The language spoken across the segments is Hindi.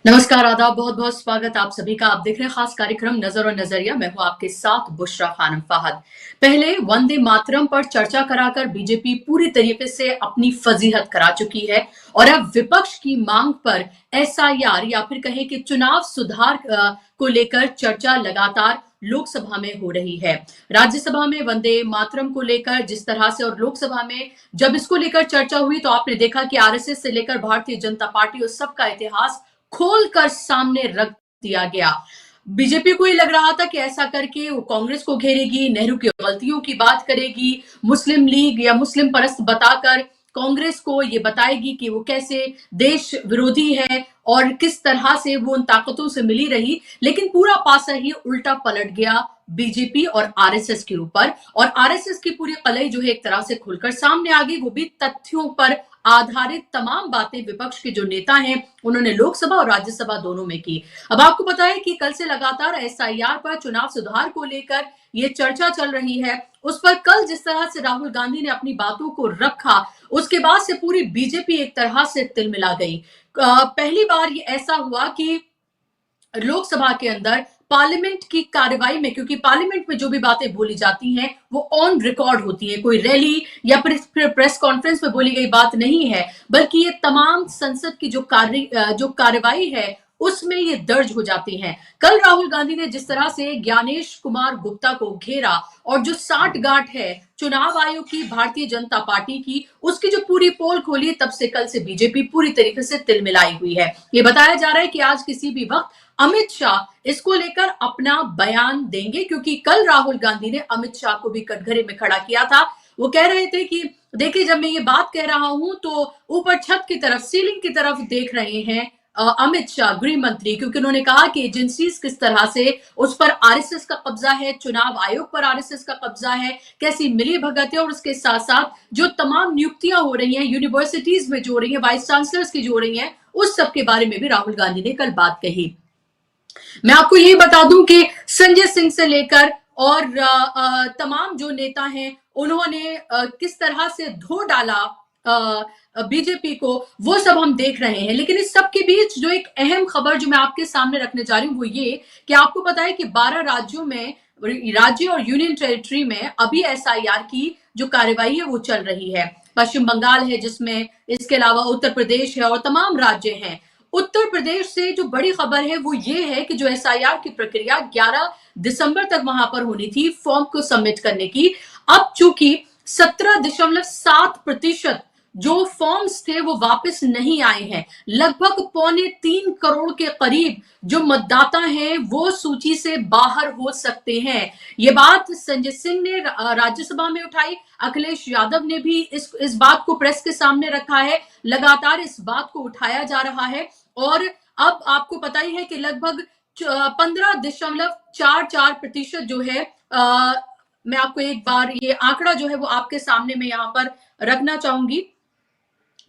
नमस्कार, आदाब, बहुत-बहुत स्वागत आप सभी का। आप देख रहे हैं खास कार्यक्रम नज़र और नज़रिया। मैं हूँ आपके साथ बुशरा खानम फाहद। पहले वंदे मातरम पर चर्चा कराकर बीजेपी पूरी तरीके से अपनी फजीहत करा चुकी है और अब विपक्ष की मांग पर एसआईआर या फिर कहें कि चुनाव सुधार को लेकर चर्चा लगातार लोकसभा में हो रही है। राज्यसभा में वंदे मातरम को लेकर जिस तरह से और लोकसभा में जब इसको लेकर चर्चा हुई तो आपने देखा कि आरएसएस से लेकर भारतीय जनता पार्टी उस सब का इतिहास खोलकर सामने रख दिया गया। बीजेपी को ये लग रहा था कि ऐसा करके वो कांग्रेस को घेरेगी, नेहरू की गलतियों की बात करेगी, मुस्लिम लीग या मुस्लिम परस्त बताकर कांग्रेस को ये बताएगी कि वो कैसे देश विरोधी है और किस तरह से वो उन ताकतों से मिली रही। लेकिन पूरा पासा ही उल्टा पलट गया बीजेपी और आरएसएस के ऊपर और आरएसएस की पूरी कलई जो है एक तरह से खुलकर सामने आ गई, वो भी तथ्यों पर आधारित तमाम बातें विपक्ष के जो नेता हैं उन्होंने लोकसभा और राज्यसभा दोनों में की। अब आपको पता है कि कल से लगातार एसआईआर पर चुनाव सुधार को लेकर ये चर्चा चल रही है। उस पर कल जिस तरह से राहुल गांधी ने अपनी बातों को रखा, उसके बाद से पूरी बीजेपी एक तरह से तिलमिला गई। पहली बार ये ऐसा हुआ कि लोकसभा के अंदर पार्लियामेंट की कार्रवाई में, क्योंकि पार्लियामेंट में जो भी बातें बोली जाती हैं वो ऑन रिकॉर्ड होती है, कोई रैली या फिर प्रेस कॉन्फ्रेंस में बोली गई बात नहीं है, बल्कि ये तमाम संसद की जो कार्रवाई है उसमें ये दर्ज हो जाती हैं। कल राहुल गांधी ने जिस तरह से ज्ञानेश कुमार गुप्ता को घेरा और जो साठगांठ है चुनाव आयोग की, भारतीय जनता पार्टी की, उसकी जो पूरी पोल खोली, तब से कल से बीजेपी पूरी तरीके से तिलमिलाई हुई है। ये बताया जा रहा है कि आज किसी भी वक्त अमित शाह इसको लेकर अपना बयान देंगे, क्योंकि कल राहुल गांधी ने अमित शाह को भी कटघरे में खड़ा किया था। वो कह रहे थे कि देखिए, जब मैं ये बात कह रहा हूं तो ऊपर छत की तरफ, सीलिंग की तरफ देख रहे हैं अमित शाह गृह मंत्री, क्योंकि उन्होंने कहा कि एजेंसीज किस तरह से उस पर आरएसएस का कब्जा है, चुनाव आयोग पर आरएसएस का कब्जा है, कैसी मिली भगत है और उसके साथ साथ जो तमाम नियुक्तियां हो रही हैं यूनिवर्सिटीज में जो हो रही है, वाइस चांसलर्स की जो हो रही हैं, उस सब के बारे में भी राहुल गांधी ने कल बात कही। मैं आपको यही बता दूं कि संजय सिंह से लेकर और तमाम जो नेता हैं उन्होंने किस तरह से धो डाला बीजेपी को, वो सब हम देख रहे हैं। लेकिन इस सब के बीच जो एक अहम खबर जो मैं आपके सामने रखने जा रही हूं वो ये कि आपको पता है कि 12 राज्यों में, राज्य और यूनियन टेरिटरी में अभी एसआईआर की जो कार्रवाई है वो चल रही है। पश्चिम बंगाल है जिसमें, इसके अलावा उत्तर प्रदेश है और तमाम राज्य हैं। उत्तर प्रदेश से जो बड़ी खबर है वो ये है कि जो एसआईआर की प्रक्रिया 11 दिसंबर तक वहां पर होनी थी फॉर्म को सबमिट करने की, अब चूंकि 17.7% जो फॉर्म्स थे वो वापस नहीं आए हैं। लगभग 2.25 करोड़ के करीब जो मतदाता हैं वो सूची से बाहर हो सकते हैं। ये बात संजय सिंह ने राज्यसभा में उठाई, अखिलेश यादव ने भी इस बात को प्रेस के सामने रखा है। लगातार इस बात को उठाया जा रहा है और अब आपको पता ही है कि लगभग 15.44% जो है, मैं आपको एक बार ये आंकड़ा जो है वो आपके सामने में यहां पर रखना चाहूंगी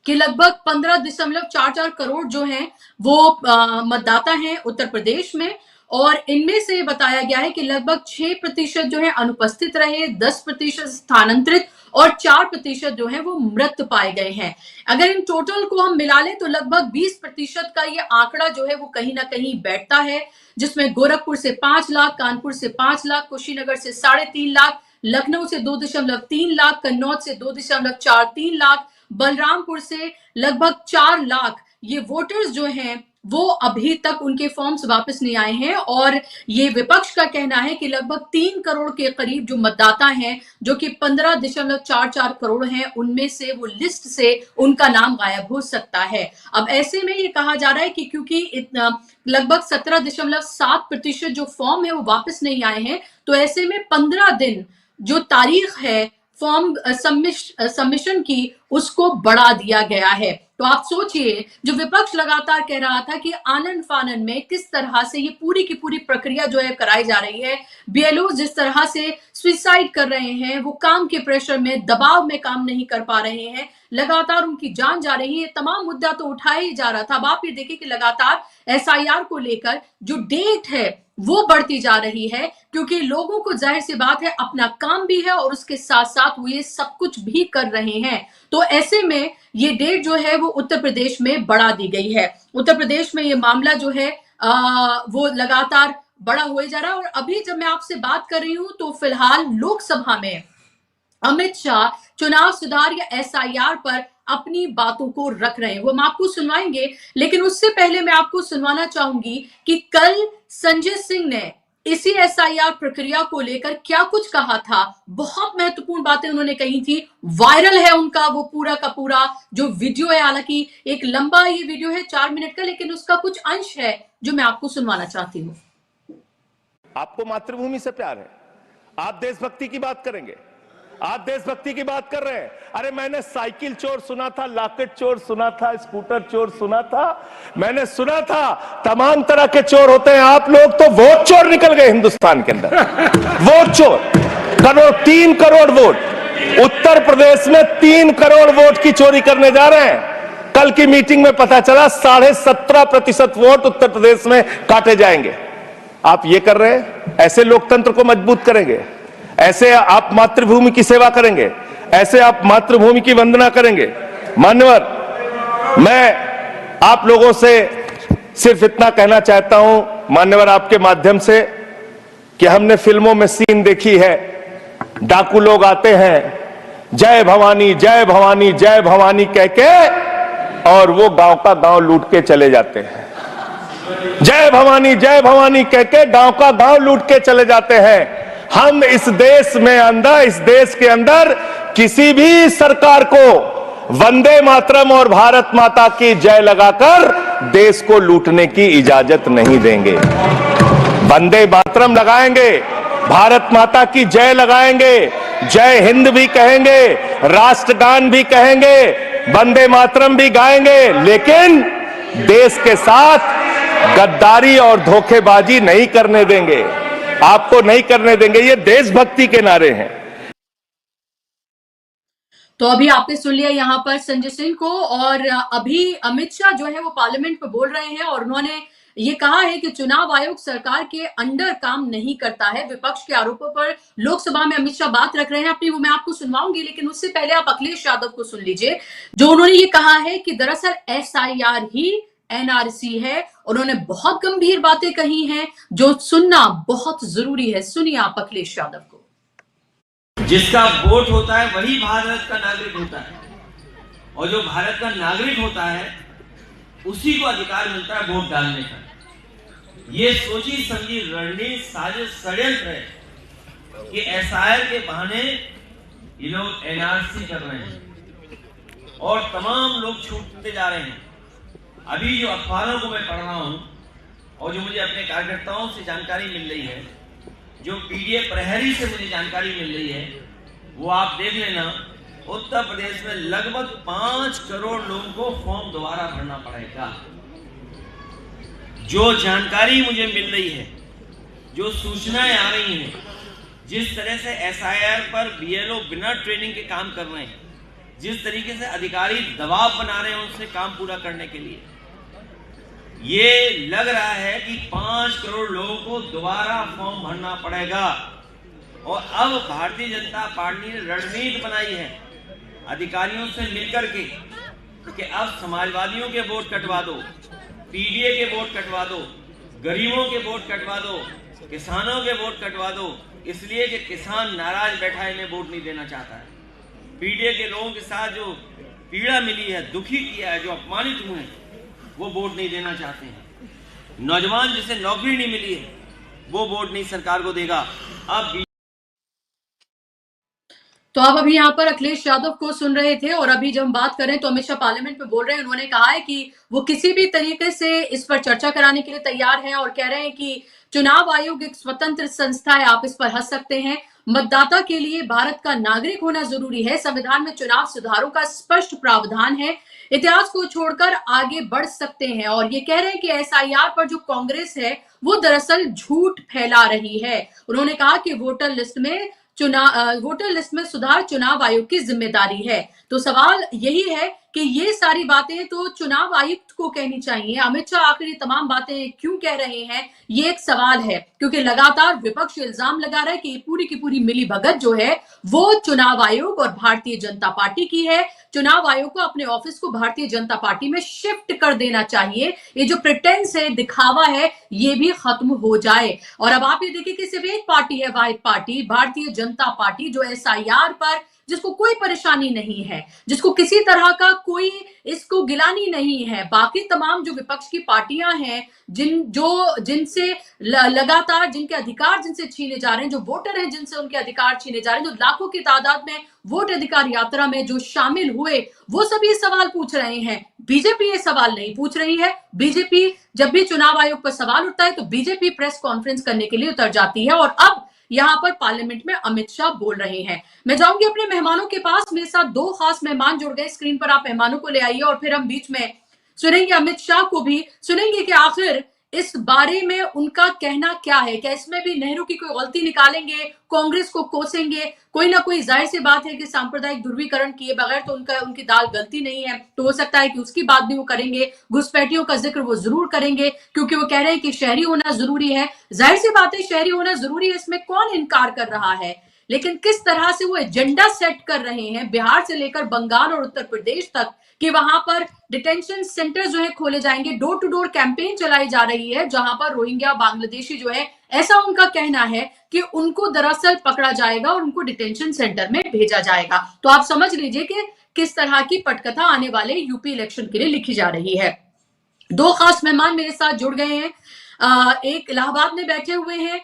कि लगभग 15.44 करोड़ जो हैं वो मतदाता हैं उत्तर प्रदेश में और इनमें से बताया गया है कि लगभग 6% जो है अनुपस्थित रहे, 10% स्थानांतरित और 4% जो है वो मृत पाए गए हैं। अगर इन टोटल को हम मिला लें तो लगभग 20% का ये आंकड़ा जो है वो कहीं ना कहीं बैठता है, जिसमें गोरखपुर से 5 लाख, कानपुर से 5 लाख, कुशीनगर से 3.5 लाख, लखनऊ से 2.3 लाख, कन्नौज से 2.43 लाख, बलरामपुर से लगभग 4 लाख ये वोटर्स जो हैं वो अभी तक उनके फॉर्म्स वापस नहीं आए हैं और ये विपक्ष का कहना है कि लगभग 3 करोड़ के करीब जो मतदाता हैं, जो कि 15.44 करोड़ हैं, उनमें से वो लिस्ट से उनका नाम गायब हो सकता है। अब ऐसे में ये कहा जा रहा है कि क्योंकि इतना लगभग 17.7% जो फॉर्म है वो वापस नहीं आए हैं, तो ऐसे में 15 दिन जो तारीख है फॉर्म सबमिशन की उसको बढ़ा दिया गया है। तो आप सोचिए, जो विपक्ष लगातार कह रहा था कि आनन फानन में किस तरह से ये पूरी की पूरी प्रक्रिया जो है कराई जा रही है, बीएलओ जिस तरह से सुसाइड कर रहे हैं, वो काम के प्रेशर में, दबाव में काम नहीं कर पा रहे हैं, लगातार उनकी जान जा रही है, तमाम मुद्दा तो उठाया ही जा रहा था। अब आप ये देखिए कि लगातार एसआईआर को लेकर जो डेट है वो बढ़ती जा रही है, क्योंकि लोगों को जाहिर सी बात है अपना काम भी है और उसके साथ साथ वो ये सब कुछ भी कर रहे हैं। तो ऐसे में ये डेट जो है वो उत्तर प्रदेश में बढ़ा दी गई है। उत्तर प्रदेश में ये मामला जो है वो लगातार बड़ा हुए जा रहा है। और अभी जब मैं आपसे बात कर रही हूं तो फिलहाल लोकसभा में अमित शाह चुनाव सुधार या एसआईआर पर अपनी बातों को रख रहे हैं, वो हम आपको सुनवाएंगे। लेकिन उससे पहले मैं आपको सुनवाना चाहूंगी कि कल संजय सिंह ने इसी एसआईआर प्रक्रिया को लेकर क्या कुछ कहा था। बहुत महत्वपूर्ण बातें उन्होंने कही थी। वायरल है उनका वो पूरा का पूरा जो वीडियो है, हालांकि एक लंबा ये वीडियो है 4 मिनट का, लेकिन उसका कुछ अंश है जो मैं आपको सुनवाना चाहती हूँ। आपको मातृभूमि से प्यार है, आप देशभक्ति की बात करेंगे, आप देशभक्ति की बात कर रहे हैं। अरे मैंने साइकिल चोर सुना था, लॉकेट चोर सुना था, स्कूटर चोर सुना था, मैंने सुना था तमाम तरह के चोर होते हैं। आप लोग तो वोट चोर निकल गए हिंदुस्तान के अंदर। वोट चोर, 3 करोड़ वोट उत्तर प्रदेश में 3 करोड़ वोट की चोरी करने जा रहे हैं। कल की मीटिंग में पता चला 17.5% वोट उत्तर प्रदेश में काटे जाएंगे। आप ये कर रहे हैं, ऐसे लोकतंत्र को मजबूत करेंगे? ऐसे आप मातृभूमि की सेवा करेंगे? ऐसे आप मातृभूमि की वंदना करेंगे? मान्यवर, मैं आप लोगों से सिर्फ इतना कहना चाहता हूं मान्यवर आपके माध्यम से कि हमने फिल्मों में सीन देखी है, डाकू लोग आते हैं जय भवानी जय भवानी जय भवानी कह के और वो गांव का गांव लूट के चले जाते हैं। जय भवानी कह के गांव का गांव लूट के चले जाते हैं। हम इस देश के अंदर किसी भी सरकार को वंदे मातरम और भारत माता की जय लगाकर देश को लूटने की इजाजत नहीं देंगे। वंदे मातरम लगाएंगे, भारत माता की जय लगाएंगे, जय हिंद भी कहेंगे, राष्ट्रगान भी कहेंगे, वंदे मातरम भी गाएंगे, लेकिन देश के साथ गद्दारी और धोखेबाजी नहीं करने देंगे, आपको नहीं करने देंगे। ये देशभक्ति के नारे हैं। तो अभी आपने सुन लिया यहाँ पर संजय सिंह को, और अभी अमित शाह जो है वो पार्लियामेंट में बोल रहे हैं और उन्होंने ये कहा है कि चुनाव आयोग सरकार के अंडर काम नहीं करता है। विपक्ष के आरोपों पर लोकसभा में अमित शाह बात रख रहे हैं अपनी, वो मैं आपको सुनवाऊंगी, लेकिन उससे पहले आप अखिलेश यादव को सुन लीजिए, जो उन्होंने ये कहा है कि दरअसल एसआईआर ही एनआरसी है। उन्होंने बहुत गंभीर बातें कही हैं जो सुनना बहुत जरूरी है। सुनिए आप अखिलेश यादव को। जिसका वोट होता है वही भारत का नागरिक होता है, और जो भारत का नागरिक होता है उसी को अधिकार मिलता है वोट डालने का। ये सोची समझी रणनीति साजिश षड्यंत्र है कि एसआईआर के बहाने ये लोग एनआरसी कर रहे हैं और तमाम लोग छूटते जा रहे हैं। अभी जो अखबारों को मैं पढ़ रहा हूं और जो मुझे अपने कार्यकर्ताओं से जानकारी मिल रही है, जो पीडीएफ प्रहरी से मुझे जानकारी मिल रही है, वो आप देख लेना। उत्तर प्रदेश में लगभग 5 करोड़ लोगों को फॉर्म दोबारा भरना पड़ेगा। जो जानकारी मुझे मिल रही है, जो सूचनाएं आ रही हैं, जिस तरह से एसआईआर पर बीएलओ बिना ट्रेनिंग के काम कर रहे हैं, जिस तरीके से अधिकारी दबाव बना रहे हैं उनसे काम पूरा करने के लिए, ये लग रहा है कि 5 करोड़ लोगों को दोबारा फॉर्म भरना पड़ेगा। और अब भारतीय जनता पार्टी ने रणनीति बनाई है अधिकारियों से मिलकर के कि अब समाजवादियों के वोट कटवा दो, पीडीए के वोट कटवा दो, गरीबों के वोट कटवा दो, किसानों के वोट कटवा दो, इसलिए कि किसान नाराज बैठा है, इन्हें वोट नहीं देना चाहता है। पीडीए के लोगों के साथ जो पीड़ा मिली है, दुखी किया है, जो अपमानित हुए हैं, वो वोट नहीं देना चाहते हैं। नौजवान जिसे नौकरी नहीं मिली है वो वोट नहीं सरकार को देगा। अब तो आप अभी यहाँ पर अखिलेश यादव को सुन रहे थे, और अभी जब हम बात करें तो अमित शाह पार्लियामेंट में बोल रहे हैं। उन्होंने कहा है कि वो किसी भी तरीके से इस पर चर्चा कराने के लिए तैयार हैं और कह रहे हैं कि चुनाव आयोग एक स्वतंत्र संस्था है, आप इस पर हंस सकते हैं। मतदाता के लिए भारत का नागरिक होना जरूरी है। संविधान में चुनाव सुधारों का स्पष्ट प्रावधान है। इतिहास को छोड़कर आगे बढ़ सकते हैं। और ये कह रहे हैं कि एसआईआर पर जो कांग्रेस है वो दरअसल झूठ फैला रही है। उन्होंने कहा कि वोटर लिस्ट में सुधार चुनाव आयोग की जिम्मेदारी है। तो सवाल यही है कि ये सारी बातें तो चुनाव आयुक्त को कहनी चाहिए। अमित शाह आखिर ये तमाम बातें क्यों कह रहे हैं, ये एक सवाल है, क्योंकि लगातार विपक्ष इल्जाम लगा रहा है कि पूरी की पूरी मिलीभगत जो है वो चुनाव आयोग और भारतीय जनता पार्टी की है। चुनाव आयोग को अपने ऑफिस को भारतीय जनता पार्टी में शिफ्ट कर देना चाहिए। ये जो प्रिटेंस है, दिखावा है, ये भी खत्म हो जाए। और अब आप ये देखिए कि सिर्फ एक पार्टी है, वाहिद पार्टी, भारतीय जनता पार्टी, जो एसआईआर पर जिसको कोई परेशानी नहीं है, जिसको किसी तरह का कोई इसको गिलानी नहीं है। बाकी तमाम जो विपक्ष की पार्टियां हैं, जिनसे लगातार जिनके अधिकार जिनसे छीने जा रहे हैं, जो वोटर हैं जिनसे उनके अधिकार छीने जा रहे हैं, जो लाखों की तादाद में वोट अधिकार यात्रा में जो शामिल हुए, वो सब ये सवाल पूछ रहे हैं। बीजेपी ये सवाल नहीं पूछ रही है। बीजेपी जब भी चुनाव आयोग पर सवाल उठता है तो बीजेपी प्रेस कॉन्फ्रेंस करने के लिए उतर जाती है। और अब यहां पर पार्लियामेंट में अमित शाह बोल रहे हैं। मैं जाऊंगी अपने मेहमानों के पास। मेरे साथ दो खास मेहमान जुड़ गए। स्क्रीन पर आप मेहमानों को ले आइए और फिर हम बीच में सुनेंगे अमित शाह को भी, सुनेंगे कि आखिर इस बारे में उनका कहना क्या है। क्या इसमें भी नेहरू की कोई गलती निकालेंगे, कांग्रेस को कोसेंगे? कोई ना कोई, जाहिर सी बात है कि सांप्रदायिक ध्रुवीकरण किए बगैर तो उनकी दाल गलती नहीं है, तो हो सकता है कि उसकी बात भी वो करेंगे। घुसपैठियों का जिक्र वो जरूर करेंगे, क्योंकि वो कह रहे हैं कि शहरी होना जरूरी है। जाहिर सी बात है, शहरी होना जरूरी है, इसमें कौन इनकार कर रहा है। लेकिन किस तरह से वो एजेंडा सेट कर रहे हैं, बिहार से लेकर बंगाल और उत्तर प्रदेश तक, कि वहां पर डिटेंशन सेंटर जो है खोले जाएंगे, डोर टू डोर कैंपेन चलाई जा रही है, जहां पर रोहिंग्या बांग्लादेशी जो है, ऐसा उनका कहना है कि उनको दरअसल पकड़ा जाएगा और उनको डिटेंशन सेंटर में भेजा जाएगा। तो आप समझ लीजिए कि किस तरह की पटकथा आने वाले यूपी इलेक्शन के लिए लिखी जा रही है। दो खास मेहमान मेरे साथ जुड़ गए हैं। एक इलाहाबाद में बैठे हुए हैं,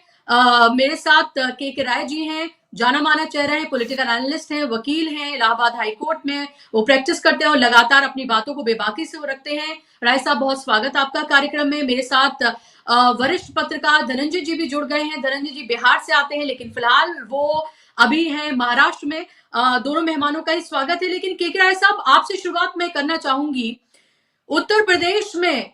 मेरे साथ के राय जी हैं, जाना माना चेहरा है, पॉलिटिकल एनालिस्ट हैं, वकील हैं, इलाहाबाद हाई कोर्ट में वो प्रैक्टिस करते हैं और लगातार अपनी बातों को बेबाकी से वो रखते हैं। राय साहब, बहुत स्वागत आपका कार्यक्रम में। मेरे साथ वरिष्ठ पत्रकार धनंजय जी भी जुड़ गए हैं। धनंजय जी बिहार से आते हैं, लेकिन फिलहाल वो अभी हैं महाराष्ट्र में। दोनों मेहमानों का ही स्वागत है। लेकिन के राय साहब, आपसे शुरुआत मैं करना चाहूंगी। उत्तर प्रदेश में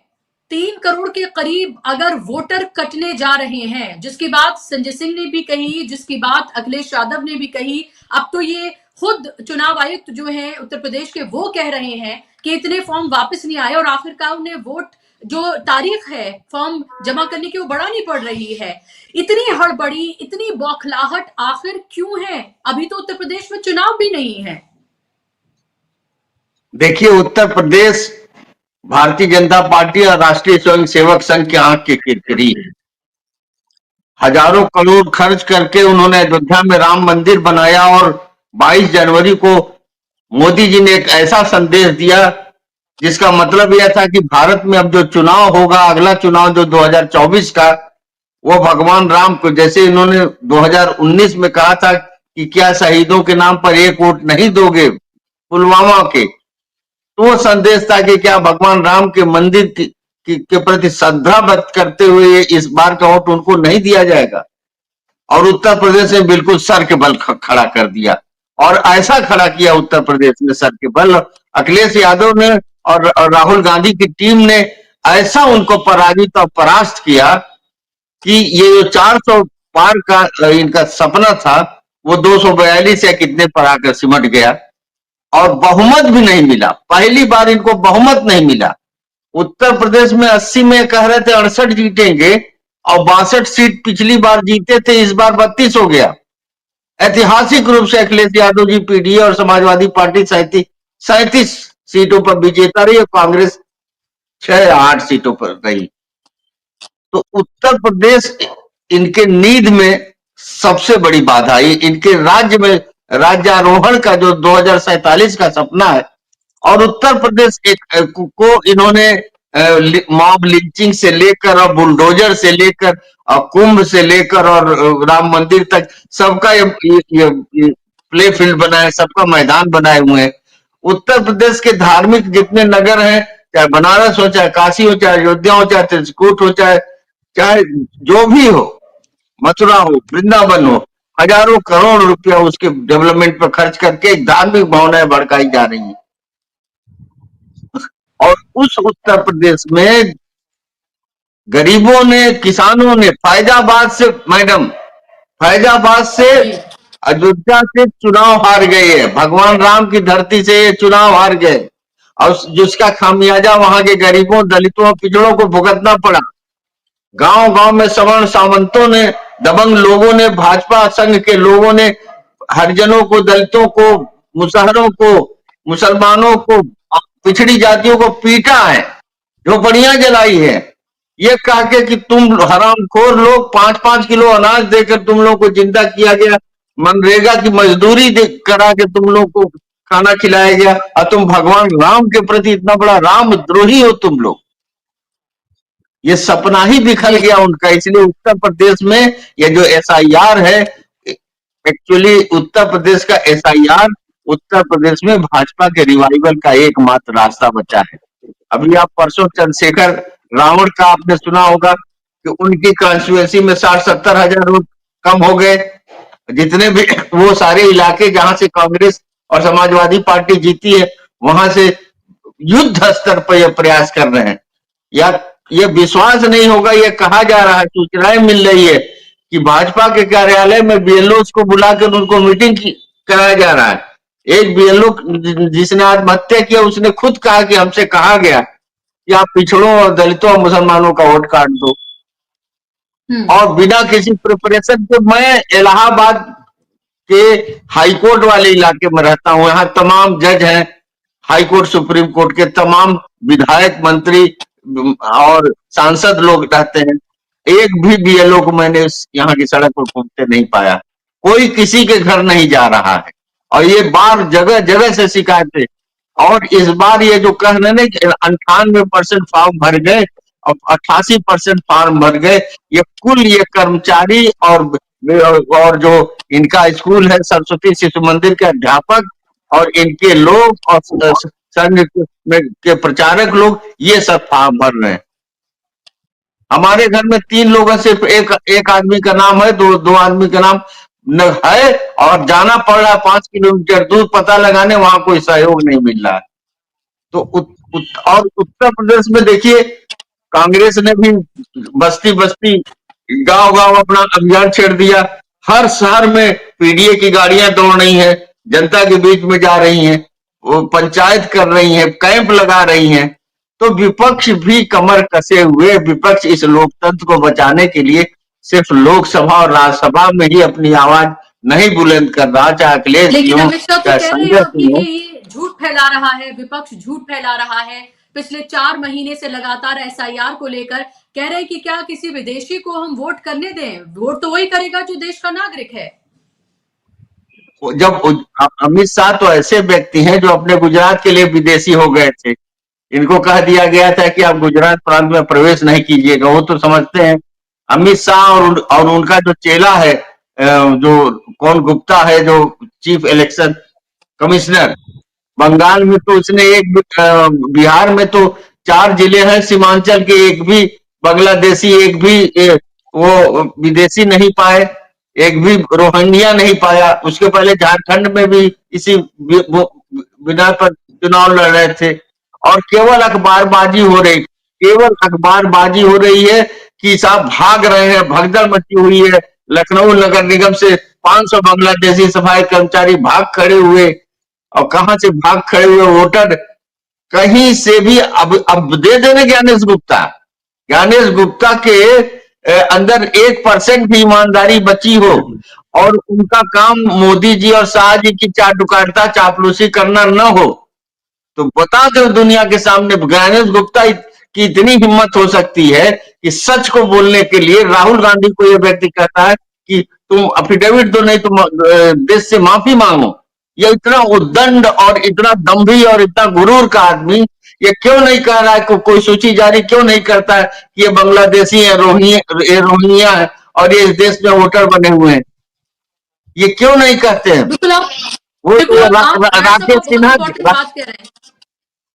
3 करोड़ के करीब अगर वोटर कटने जा रहे हैं, जिसकी बात संजय सिंह ने भी कही, जिसकी बात अखिलेश यादव ने भी कही, अब तो ये खुद चुनाव आयुक्त जो है उत्तर प्रदेश के, वो कह रहे हैं कि इतने फॉर्म वापस नहीं आए और आखिरकार उन्हें वोट जो तारीख है फॉर्म जमा करने की वो बढ़ानी पड़ रही है। इतनी हड़बड़ी, इतनी बौखलाहट आखिर क्यों है? अभी तो उत्तर प्रदेश में चुनाव भी नहीं है। देखिए, उत्तर प्रदेश भारतीय जनता पार्टी और राष्ट्रीय स्वयंसेवक संघ के आंख की किरकिरी है। हजारों करोड़ खर्च करके उन्होंने अयोध्या में राम मंदिर बनाया और 22 जनवरी को मोदी जी ने एक ऐसा संदेश दिया जिसका मतलब यह था कि भारत में अब जो चुनाव होगा, अगला चुनाव जो 2024 का, वो भगवान राम को, जैसे इन्होंने 2019 में कहा था कि क्या शहीदों के नाम पर एक वोट नहीं दोगे पुलवामा के, तो वो संदेश था कि क्या भगवान राम के मंदिर के प्रति श्रद्धा व्यक्त करते हुए इस बार का वोट उनको नहीं दिया जाएगा। और उत्तर प्रदेश ने बिल्कुल सर के बल खड़ा कर दिया, और ऐसा खड़ा किया उत्तर प्रदेश में सर के बल। अखिलेश यादव ने और राहुल गांधी की टीम ने ऐसा उनको पराजित और परास्त किया कि ये जो 400 पार का इनका सपना था, वो 242 या कितने पर आकर सिमट गया और बहुमत भी नहीं मिला। पहली बार इनको बहुमत नहीं मिला। उत्तर प्रदेश में 80 में कह रहे थे 68 जीतेंगे और 62 सीट पिछली बार जीते थे, इस बार 32 हो गया। ऐतिहासिक रूप से अखिलेश यादव जी पीडीए और समाजवादी पार्टी 37 सीटों पर विजेता रही और कांग्रेस 6-8 सीटों पर रही। तो उत्तर प्रदेश इनके नींद में सबसे बड़ी बाधा है। इनके राज्य में राज्यारोहण का जो 2047 का सपना है, और उत्तर प्रदेश को इन्होंने मॉब लिंचिंग से लेकर और बुलडोजर से लेकर और कुंभ से लेकर और राम मंदिर तक सबका ये प्ले फील्ड बनाए, सबका मैदान बनाए हुए हैं। उत्तर प्रदेश के धार्मिक जितने नगर हैं, चाहे बनारस हो, चाहे काशी हो, चाहे अयोध्या हो, चाहे त्रिकुट हो, चाहे जो भी हो, मथुरा हो, वृंदावन हो, हजारों करोड़ रुपया उसके डेवलपमेंट पर खर्च करके धार्मिक भावनाएं भड़काई जा रही हैं। और उस उत्तर प्रदेश में गरीबों ने, किसानों ने फैजाबाद से अयोध्या से चुनाव हार गए हैं। भगवान राम की धरती से ये चुनाव हार गए और जिसका खामियाजा वहां के गरीबों, दलितों, पिछड़ों को भुगतना पड़ा। गांव गांव में सवर्ण सामंतों ने, दबंग लोगों ने, भाजपा संघ के लोगों ने हरिजनों को, दलितों को, मुसहरों को, मुसलमानों को, पिछड़ी जातियों को पीटा है, झोपड़ियां जलाई है, ये कह के कि तुम हरामखोर लोग, 5-5 किलो अनाज देकर तुम लोग को जिंदा किया गया, मनरेगा की मजदूरी करा के तुम लोग को खाना खिलाया गया, और तुम भगवान राम के प्रति इतना बड़ा रामद्रोही हो तुम लोग। ये सपना ही बिखर गया उनका। इसलिए उत्तर प्रदेश में ये जो एसआईआर है, एक्चुअली उत्तर प्रदेश का एसआईआर, उत्तर प्रदेश में भाजपा के रिवाइवल का एकमात्र रास्ता बचा है। अभी आप परसों चंद्रशेखर रावण का आपने सुना होगा कि उनकी कॉन्स्टिट्यूएंसी में 60-70 हजार वोट कम हो गए। जितने भी वो सारे इलाके जहां से कांग्रेस और समाजवादी पार्टी जीती है, वहां से युद्ध स्तर पर यह प्रयास कर रहे हैं। या ये विश्वास नहीं होगा, ये कहा जा रहा है, सूचनाएं मिल रही है कि भाजपा के कार्यालय में बीएलओ को बुलाकर उनको मीटिंग कराया जा रहा है। एक बीएलओ जिसने आत्महत्या किया, उसने खुद कहा कि हमसे कहा गया कि आप पिछड़ों और दलितों और मुसलमानों का वोट काट दो, और बिना किसी प्रिपरेशन के। मैं इलाहाबाद के हाईकोर्ट वाले इलाके में रहता हूं, यहाँ तमाम जज हैं, हाईकोर्ट सुप्रीम कोर्ट के तमाम विधायक, मंत्री और सांसद लोग रहते हैं। एक भी बीएलओ को मैंने यहाँ की सड़क पर घूमते नहीं पाया, कोई किसी के घर नहीं जा रहा है, और ये बार जगह जगह से शिकायतें। और इस बार ये जो कह रहे हैं कि 98% फॉर्म भर गए और 88% फॉर्म भर गए, ये कुल ये कर्मचारी और जो इनका स्कूल है सरस्वती शिशु मंदिर के अध्यापक और इनके लोग और संघ के प्रचारक लोग, ये सब फॉर्म भर रहे हैं। हमारे घर में 3 लोगों सिर्फ एक आदमी का नाम है, दो आदमी का नाम न है, और जाना पड़ रहा है 5 किलोमीटर दूर पता लगाने, वहां कोई सहयोग नहीं मिल रहा है। तो और उत्तर प्रदेश में देखिए, कांग्रेस ने भी बस्ती बस्ती, गांव गांव अपना अभियान छेड़ दिया। हर शहर में पीडीए की गाड़ियां दौड़ रही हैं, जनता के बीच में जा रही हैं, वो पंचायत कर रही हैं, कैंप लगा रही हैं। तो विपक्ष भी कमर कसे हुए, विपक्ष इस लोकतंत्र को बचाने के लिए सिर्फ लोकसभा और राज्यसभा में ही अपनी आवाज नहीं बुलंद कर रहा, चाहे अखिलेश लेकिन अमित शाह तो कह रहे हैं कि ये झूठ फैला रहा है, विपक्ष झूठ फैला रहा है। पिछले 4 महीने से लगातार एसआईआर को लेकर कह रहे हैं कि क्या किसी विदेशी को हम वोट करने दें? वोट तो वही करेगा जो देश का नागरिक है। जब अमित शाह तो ऐसे व्यक्ति हैं जो अपने गुजरात के लिए विदेशी हो गए थे, इनको कह दिया गया था कि आप गुजरात प्रांत में प्रवेश नहीं कीजिएगा। वो तो समझते हैं अमित शाह और उनका जो चेला है, जो कौन गुप्ता है, जो चीफ इलेक्शन कमिश्नर, बंगाल में तो उसने बिहार में तो 4 जिले हैं सीमांचल के, एक भी बांग्लादेशी, एक भी वो विदेशी नहीं पाए, एक भी रोहिंग्या नहीं पाया। उसके पहले झारखंड में भी इसी बिना पर चुनाव लड़ रहे थे। और केवल अखबारबाजी हो रही, केवल अखबारबाजी हो रही है कि साहब भाग रहे हैं, भगदड़ मची हुई है। लखनऊ नगर निगम से 500 बांग्लादेशी सफाई कर्मचारी भाग खड़े हुए, और कहां से भाग खड़े हुए वोटर, कहीं से भी अब दे देने ज्ञानेश गुप्ता के अंदर 1% भी ईमानदारी बची हो, और उनका काम मोदी जी और शाह जी की चाटुकारिता, चापलूसी करना न हो, तो बता दो दुनिया के सामने। ज्ञानेश गुप्ता की इतनी हिम्मत हो सकती है कि सच को बोलने के लिए राहुल गांधी को यह व्यक्ति कहता है कि तुम अफिडेविट दो, नहीं तुम देश से माफी मांगो। ये इतना उद्दंड और इतना दम्भी और इतना गुरूर का आदमी ये क्यों नहीं कह रहा है, कोई सूची जारी क्यों नहीं करता है कि ये बांग्लादेशी है, रोहिंग्या है और ये इस देश में वोटर बने हुए हैं? ये क्यों नहीं कहते हैं? वो राकेश सिन्हा बात कर रहे हैं।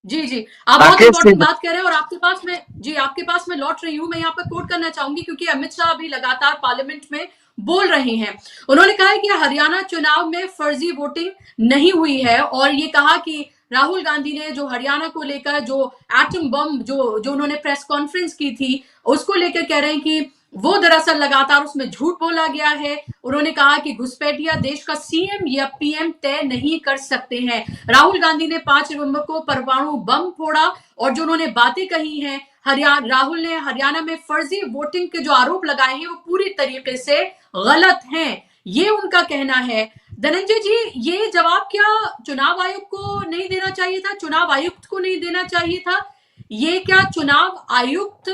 जी आप बहुत इंपॉर्टेंट बात कर रहे हैं, और आपके पास मैं लौट रही हूं। मैं यहाँ पर कोट करना चाहूंगी क्योंकि अमित शाह अभी लगातार पार्लियामेंट में बोल रहे हैं। उन्होंने कहा है कि हरियाणा चुनाव में फर्जी वोटिंग नहीं हुई है, और ये कहा कि राहुल गांधी ने जो हरियाणा को लेकर जो एटम बम जो उन्होंने प्रेस कॉन्फ्रेंस की थी, उसको लेकर कह रहे हैं कि वो दरअसल लगातार उसमें झूठ बोला गया है। उन्होंने कहा कि घुसपैठिया देश का सीएम या पीएम तय नहीं कर सकते हैं। राहुल गांधी ने 5 नवंबर को परमाणु बम फोड़ा और जो उन्होंने बातें कही हैं, राहुल ने हरियाणा में फर्जी वोटिंग के जो आरोप लगाए हैं वो पूरी तरीके से गलत हैं, ये उनका कहना है। धनंजय जी, ये जवाब क्या चुनाव आयोग को नहीं देना चाहिए था, चुनाव आयुक्त को नहीं देना चाहिए था? ये क्या चुनाव आयुक्त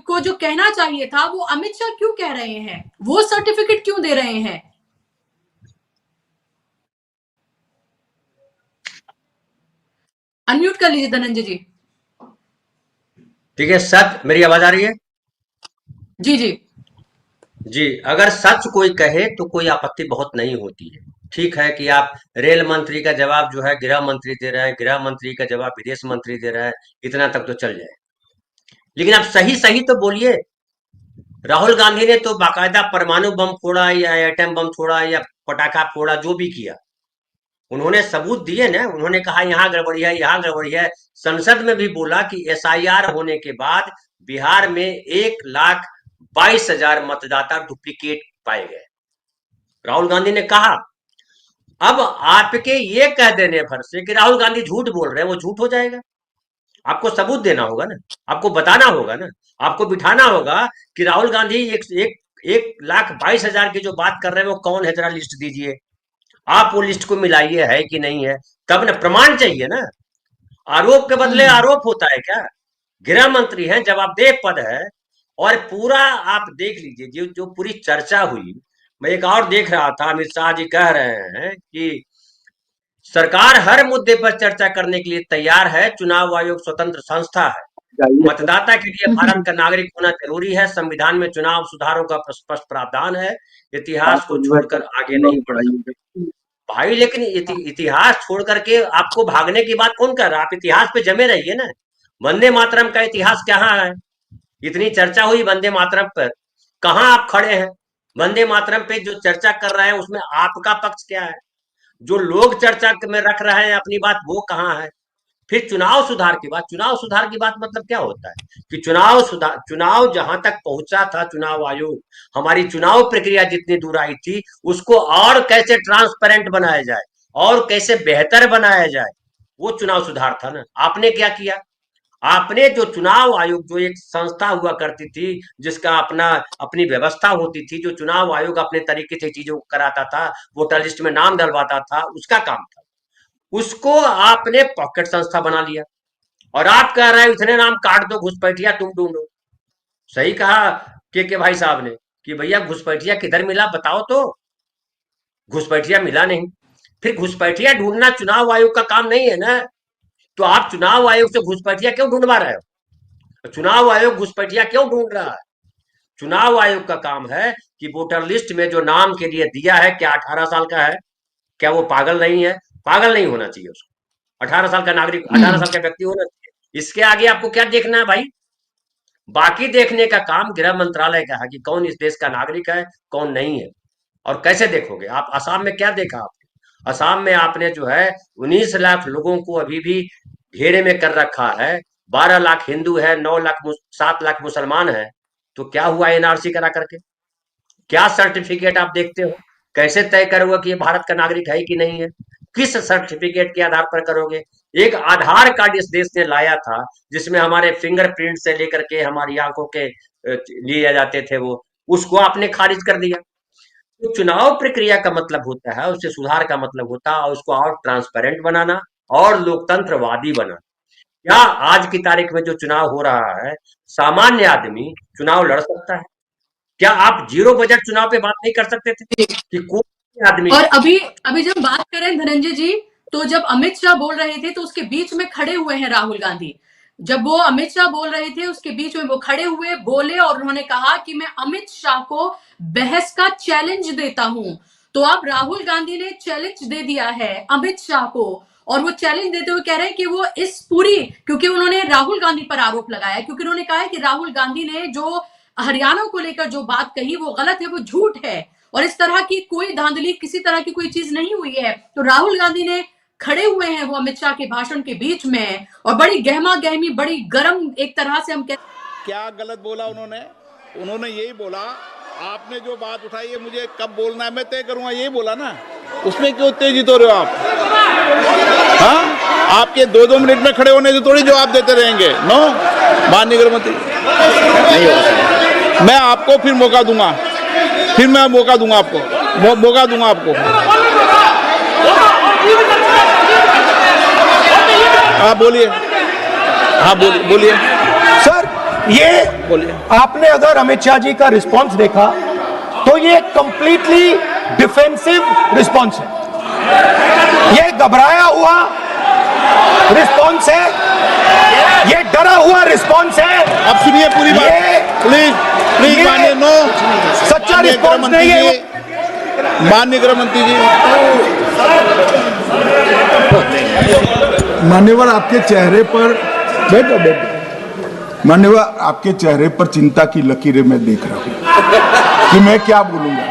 को जो कहना चाहिए था वो अमित शाह क्यों कह रहे हैं, वो सर्टिफिकेट क्यों दे रहे हैं? अनम्यूट कर लीजिए धनंजय जी। ठीक है सच, मेरी आवाज आ रही है? जी जी जी, अगर सच कोई कहे तो कोई आपत्ति बहुत नहीं होती है। ठीक है कि आप रेल मंत्री का जवाब जो है गृह मंत्री दे रहे हैं, गृह मंत्री का जवाब विदेश मंत्री दे रहा है, इतना तक तो चल जाए। लेकिन आप सही सही तो बोलिए। राहुल गांधी ने तो बाकायदा परमाणु बम फोड़ा या एटम बम फोड़ा या पटाखा फोड़ा, जो भी किया उन्होंने सबूत दिए ना। उन्होंने कहा यहाँ गड़बड़ी है, यहाँ गड़बड़ी है। संसद में भी बोला कि एसआईआर होने के बाद बिहार में 1,22,000 मतदाता डुप्लीकेट पाए गए। राहुल गांधी ने कहा। अब आपके ये कह देने भर से कि राहुल गांधी झूठ बोल रहे हैं, वो झूठ हो जाएगा? आपको सबूत देना होगा ना, आपको बताना होगा ना, आपको बिठाना होगा कि राहुल गांधी 1,22,000 की जो बात कर रहे हैं वो कौन है, जरा लिस्ट दीजिए। आप वो लिस्ट को मिलाइए, है कि नहीं है, तब ना प्रमाण चाहिए ना। आरोप के बदले आरोप होता है क्या? गृह मंत्री है, जवाबदेह पद है। और पूरा आप देख लीजिए जो जो पूरी चर्चा हुई। मैं एक और देख रहा था, अमित शाह जी कह रहे हैं कि सरकार हर मुद्दे पर चर्चा करने के लिए तैयार है, चुनाव आयोग स्वतंत्र संस्था है, मतदाता के लिए भारत का नागरिक होना जरूरी है, संविधान में चुनाव सुधारों का स्पष्ट प्रावधान है, इतिहास को छोड़कर आगे नहीं बढ़ सकते। भाई लेकिन इतिहास छोड़ करके आपको भागने की बात कौन कर रहा है? आप इतिहास पे जमे रहिए ना। वंदे मातरम का इतिहास कहाँ है? इतनी चर्चा हुई वंदे मातरम पर, कहाँ आप खड़े हैं? वंदे मातरम पे जो चर्चा कर रहे हैं उसमें आपका पक्ष क्या है? जो लोग चर्चा में रख रहे हैं अपनी बात, वो कहाँ है? फिर चुनाव सुधार की बात, चुनाव सुधार की बात मतलब क्या होता है कि चुनाव जहां तक पहुंचा था चुनाव आयोग, हमारी चुनाव प्रक्रिया जितनी दूर आई थी उसको और कैसे ट्रांसपेरेंट बनाया जाए और कैसे बेहतर बनाया जाए, वो चुनाव सुधार था ना। आपने क्या किया? आपने जो चुनाव आयोग जो एक संस्था हुआ करती थी, जिसका अपनी व्यवस्था होती थी, जो चुनाव आयोग अपने तरीके से चीजों को कराता था, वोटर लिस्ट में नाम डलवाता था, उसका काम था, उसको आपने पॉकेट संस्था बना लिया। और आप कह रहे हैं इतने नाम काट दो, घुसपैठिया तुम ढूंढो। सही कहा के भाई साहब ने कि भैया घुसपैठिया किधर मिला बताओ तो। घुसपैठिया मिला नहीं। फिर घुसपैठिया ढूंढना चुनाव आयोग का काम नहीं है ना। तो आप चुनाव आयोग से घुसपैठिया क्यों ढूंढवा रहे हो? चुनाव आयोग घुसपैठिया क्यों ढूंढ रहा है? चुनाव आयोग का काम है कि वोटर लिस्ट में जो नाम के लिए दिया है, क्या 18 साल का है? क्या वो पागल नहीं है? पागल नहीं होना चाहिए उसको। 18 साल का नागरिक, 18 साल का व्यक्ति होना चाहिए। इसके आगे आपको क्या देखना है भाई? बाकी देखने का काम गृह मंत्रालय का है कि कौन इस देश का नागरिक है, कौन नहीं है। और कैसे देखोगे आप? असम में क्या देखा आपने? असम में आपने जो है 19 लाख लोगों को अभी भी घेरे में कर रखा है। 12 लाख हिंदू है, 7 लाख मुसलमान है। तो क्या हुआ एनआरसी करा करके? क्या सर्टिफिकेट आप देखते हो? कैसे तय करोगे कि ये भारत का नागरिक है कि नहीं है? किस सर्टिफिकेट के आधार पर करोगे? एक आधार कार्ड इस देश ने लाया था जिसमें हमारे फिंगरप्रिंट से लेकर के हमारी आंखों के लिए जाते थे, वो उसको आपने खारिज कर दिया। तो चुनाव प्रक्रिया का मतलब होता है, उससे सुधार का मतलब होता है और उसको और ट्रांसपेरेंट बनाना और लोकतंत्रवादी बनाना। क्या आज की तारीख में जो चुनाव हो रहा है, सामान्य आदमी चुनाव लड़ सकता है? क्या आप जीरो बजट चुनाव पे बात नहीं कर सकते थे कि कोई आदमी? और अभी अभी जब बात करें धनंजय जी, तो जब अमित शाह बोल रहे थे तो उसके बीच में खड़े हुए हैं राहुल गांधी। जब वो अमित शाह बोल रहे थे उसके बीच में वो खड़े हुए, बोले और उन्होंने कहा कि मैं अमित शाह को बहस का चैलेंज देता हूं। तो अब राहुल गांधी ने चैलेंज दे दिया है अमित शाह को, और वो चैलेंज देते हुए कह रहे हैं कि वो इस पूरी, क्योंकि उन्होंने राहुल गांधी पर आरोप लगाया, क्योंकि उन्होंने कहा है कि राहुल गांधी ने जो हरियाणा को लेकर जो बात कही वो गलत है, वो झूठ है, और इस तरह की कोई धांधली, किसी तरह की कोई चीज नहीं हुई है। तो राहुल गांधी ने खड़े हुए हैं वो अमित शाह के भाषण के बीच में, और बड़ी गहमा गहमी, बड़ी गर्म एक तरह से हम क्या गलत बोला उन्होंने? उन्होंने यही बोला, आपने जो बात उठाई है मुझे कब बोलना है मैं तय करूंगा, यही बोला ना, उसमें क्यों उत्तेजित हो रहे हो आप? हाँ, आपके 2-2 मिनट में खड़े होने से थोड़ी जवाब देते रहेंगे। नो, माननीय गृह मंत्री नहीं होगा, मैं आपको फिर मौका दूंगा, फिर मैं मौका दूंगा आपको, मौका दूंगा आपको। हाँ बोलिए, हाँ बोलिए सर। ये बोलिए। आपने अगर अमित शाह जी का रिस्पांस देखा तो ये कंप्लीटली डिफेंसिव रिस्पांस है, ये घबराया हुआ रिस्पांस है, ये डरा हुआ रिस्पांस है। अब सुनिए पूरी बात, प्लीज माननीय, नो, सच्चा रिस्पांस नहीं है। माननीय गृह मंत्री जी, मान्यवर आपके चेहरे पर बैठो, मान्यवर आपके चेहरे पर चिंता की लकीरें मैं देख रहा हूँ कि मैं क्या बोलूंगा।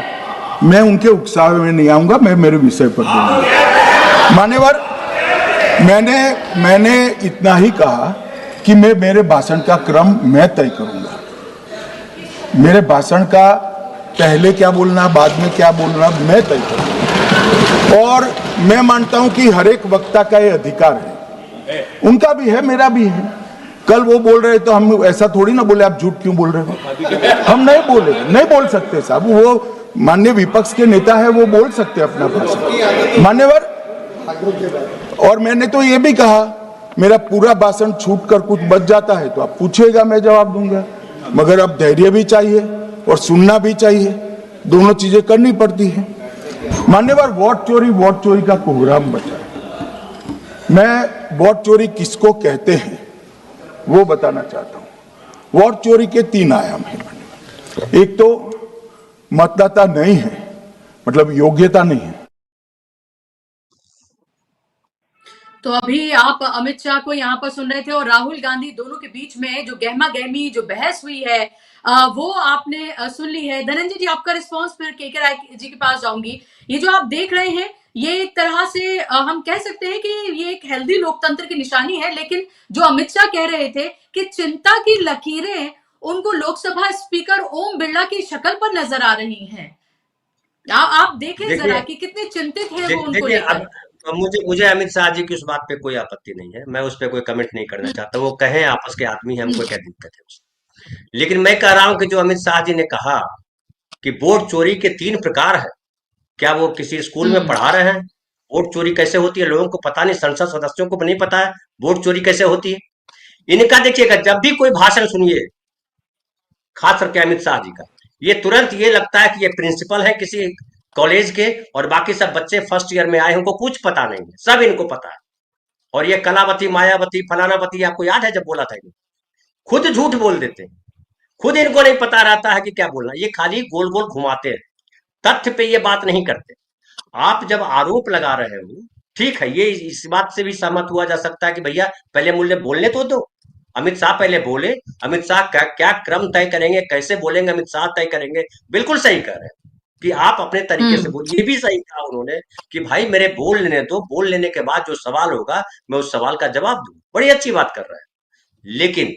मैं उनके उकसावे में नहीं आऊंगा, मैं मेरे विषय पर बोलूंगा। मान्यवर, मैंने इतना ही कहा कि मैं मेरे भाषण का क्रम मैं तय करूंगा। मेरे भाषण का पहले क्या बोलना, बाद में क्या बोलना, मैं तय करूंगा। और मैं मानता हूं कि हर एक वक्ता का ये अधिकार है, उनका भी है, मेरा भी है। कल वो बोल रहे तो हम ऐसा थोड़ी ना बोले आप झूठ क्यों बोल रहे हो, हम नहीं बोले, नहीं बोल सकते साहब। वो माननीय विपक्ष के नेता है, वो बोल सकते अपना भाषण मान्यवर। और मैंने तो ये भी कहा, मेरा पूरा भाषण छूट कर कुछ बच जाता है तो आप पूछेगा, मैं जवाब दूंगा। मगर अब धैर्य भी चाहिए और सुनना भी चाहिए, दोनों चीजें करनी पड़ती है। मान्यवर, वोट चोरी का कोहराम बचा। मैं वोट चोरी किसको कहते हैं वो बताना चाहता हूं। वोट चोरी के 3 आयाम हैं। एक तो मतदाता नहीं है, मतलब योग्यता नहीं है। तो अभी आप अमित शाह को यहाँ पर सुन रहे थे और राहुल गांधी, दोनों के बीच में जो गहमा गहमी जो बहस हुई है वो आपने सुन ली है। धनंजय जी, आपका रिस्पांस, फिर केके राय जी के पास जाऊंगी। ये जो आप देख रहे हैं, ये एक तरह से हम कह सकते हैं कि ये एक हेल्दी लोकतंत्र की निशानी है। लेकिन जो अमित शाह कह रहे थे कि चिंता की लकीरें उनको लोकसभा स्पीकर ओम बिरला की शक्ल पर नजर आ रही हैं। आप देखें जरा कि कितने चिंतित है वो उनको लेकर। मुझे अमित शाह जी की उस बात पे कोई आपत्ति नहीं है, मैं उस पर कोई कमेंट नहीं करना चाहता। वो कहें, आपस के आदमी हैं, हमको क्या दिक्कत है उससे। लेकिन मैं कह रहा हूं कि जो अमित शाह जी ने कहा कि वोट चोरी के 3 प्रकार है, क्या वो किसी स्कूल में पढ़ा रहे हैं? वोट चोरी कैसे होती है लोगों को पता नहीं, संसद सदस्यों को नहीं पता है वोट चोरी कैसे होती है। इनका देखिएगा, जब भी कोई भाषण सुनिए, खास करके अमित शाह जी का, ये तुरंत ये लगता है कि ये प्रिंसिपल है किसी कॉलेज के और बाकी सब बच्चे फर्स्ट ईयर में आए, उनको कुछ पता नहीं है, सब इनको पता है। और ये कलावती, मायावती, फलानावती, आपको याद है जब बोला था, खुद झूठ बोल देते हैं, खुद इनको नहीं पता रहता है कि क्या बोलना, ये खाली गोल गोल घुमाते हैं, तथ्य पे ये बात नहीं करते। आप जब आरोप लगा रहे हो, ठीक है, ये इस बात से भी सहमत हुआ जा सकता है कि भैया पहले मुझे बोलने तो दो, अमित शाह पहले बोले, अमित शाह क्या क्रम तय करेंगे, कैसे बोलेंगे, अमित शाह तय करेंगे। बिल्कुल सही कह रहे हैं कि आप अपने तरीके से बोल। ये भी सही कहा उन्होंने कि भाई मेरे बोल लेने दो, बोल लेने के बाद जो सवाल होगा मैं उस सवाल का जवाब दूं। बड़ी अच्छी बात कर रहे हैं, लेकिन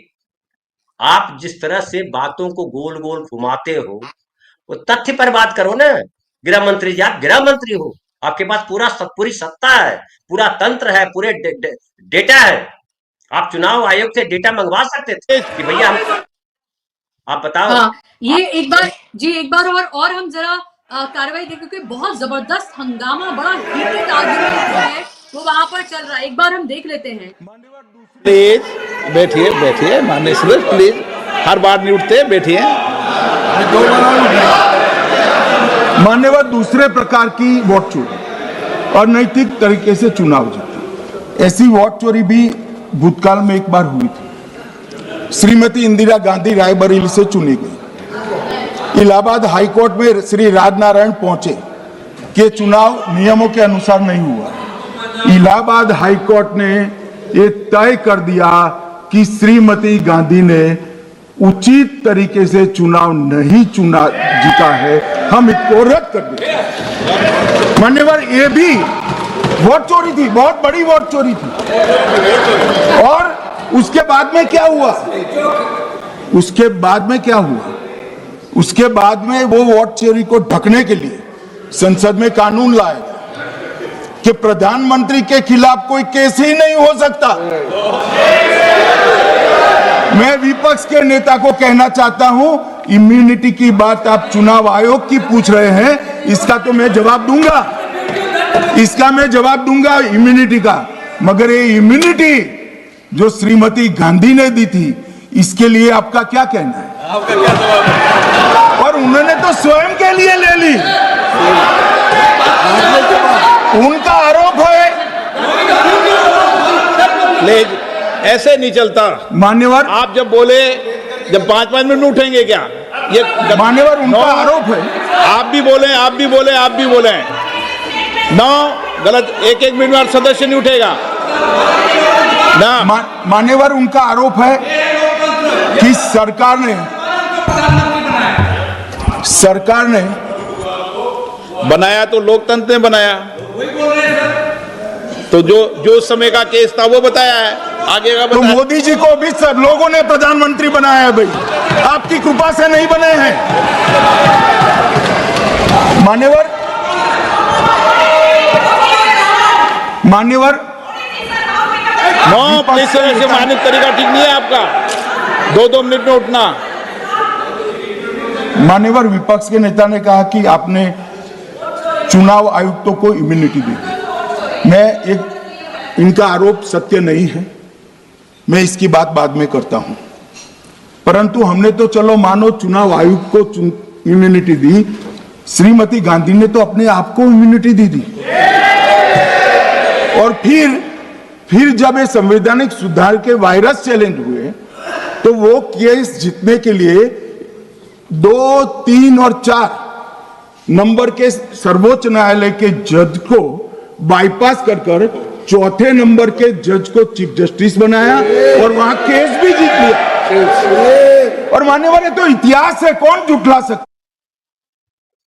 आप जिस तरह से बातों को गोल गोल घुमाते हो, वो तथ्य पर बात करो ना। गृह मंत्री जी, आप गृह मंत्री हो, आपके पास पूरी सत्ता है, पूरा तंत्र है, पूरे डेटा है। आप चुनाव आयोग से डेटा मंगवा सकते थे कि भैया आप बताओ। हाँ, ये एक बार और हम जरा कार्रवाई देखें, क्योंकि बहुत जबरदस्त हंगामा, बड़ा हीटेड आर्गुमेंट जो है वो वहां पर चल रहा है। एक बार हम देख लेते हैं। प्लीज बैठिए माननीय सदस्य, प्लीज, हर बार नहीं उठते, बैठिए। मान्यवर, दूसरे प्रकार की वोट चोरी और नैतिक तरीके से चुनाव जीतना, ऐसी वोट चोरी भी भूतकाल में एक बार हुई थी। श्रीमती इंदिरा गांधी रायबरेली से चुनी गई, इलाहाबाद हाईकोर्ट में श्री राजनारायण पहुंचे कि चुनाव नियमों के अनुसार नहीं हुआ। इलाहाबाद हाईकोर्ट ने ये तय कर दिया कि श्रीमती गांधी ने उचित तरीके से चुनाव नहीं जीता है, हम इसको रद्द कर दें। मान्यवर, ये भी वोट चोरी थी, बहुत बड़ी वोट चोरी थी। और उसके बाद में क्या हुआ, उसके बाद में वो वोट चोरी को ढकने के लिए संसद में कानून लाया गया कि प्रधानमंत्री के खिलाफ कोई केस ही नहीं हो सकता। मैं विपक्ष के नेता को कहना चाहता हूं, इम्यूनिटी की बात आप चुनाव आयोग की पूछ रहे हैं, इसका तो मैं जवाब दूंगा, इसका मैं जवाब दूंगा इम्यूनिटी का। मगर ये इम्यूनिटी जो श्रीमती गांधी ने दी थी, इसके लिए आपका क्या कहना है? आपका क्या जवाब है? और उन्होंने तो स्वयं के लिए ले ली, उनका आरोप है। ले ऐसे नहीं चलता मान्यवर, आप जब बोले, जब 5-5 मिनट में उठेंगे क्या? ये मान्यवर उनका आरोप है। आप भी बोले, आप भी बोले, आप भी बोले। 9 गलत, 1-1 मिनट में सदस्य नहीं उठेगा ना। मान्यवर उनका आरोप है कि सरकार ने बनाया तो लोकतंत्र ने बनाया, तो जो समय का केस था वो बताया है, आगे का तो बताया। मोदी जी को भी सब लोगों ने प्रधानमंत्री बनाया है भाई, आपकी कृपा से नहीं बने हैं। मान्यवर नो प्लीज सर, ऐसे मानक तरीका ठीक नहीं है आपका, 2-2 मिनट में उठना। मान्यवर विपक्ष के नेता ने कहा कि आपने चुनाव आयुक्तों को इम्यूनिटी दी। इनका आरोप सत्य नहीं है, मैं इसकी बात बाद में करता हूं, परंतु हमने तो चलो मानो चुनाव आयुक्त को इम्यूनिटी दी, श्रीमती गांधी ने तो अपने आप को इम्यूनिटी दी। और फिर जब ये संवैधानिक सुधार के वायरस चैलेंज हुए, तो वो केस जीतने के लिए 2, 3 और 4 नंबर के सर्वोच्च न्यायालय के जज को बाईपास कर चौथे नंबर के जज को चीफ जस्टिस बनाया और वहां केस भी जीत लिया। और मान्यवर, ये तो इतिहास है, कौन झुठला सकता।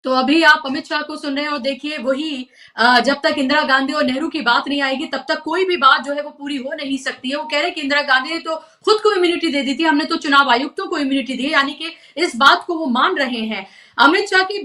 तो अभी आप अमित शाह को सुन रहे हैं और देखिए वही जब तक इंदिरा गांधी और नेहरू की बात नहीं आएगी तब तक कोई भी बात जो है वो पूरी हो नहीं सकती है। वो कह रहे हैं कि इंदिरा गांधी ने तो खुद को इम्यूनिटी दे दी थी, हमने तो चुनाव आयुक्तों को इम्यूनिटी दी, यानी कि इस बात को वो मान रहे हैं। अमित शाह के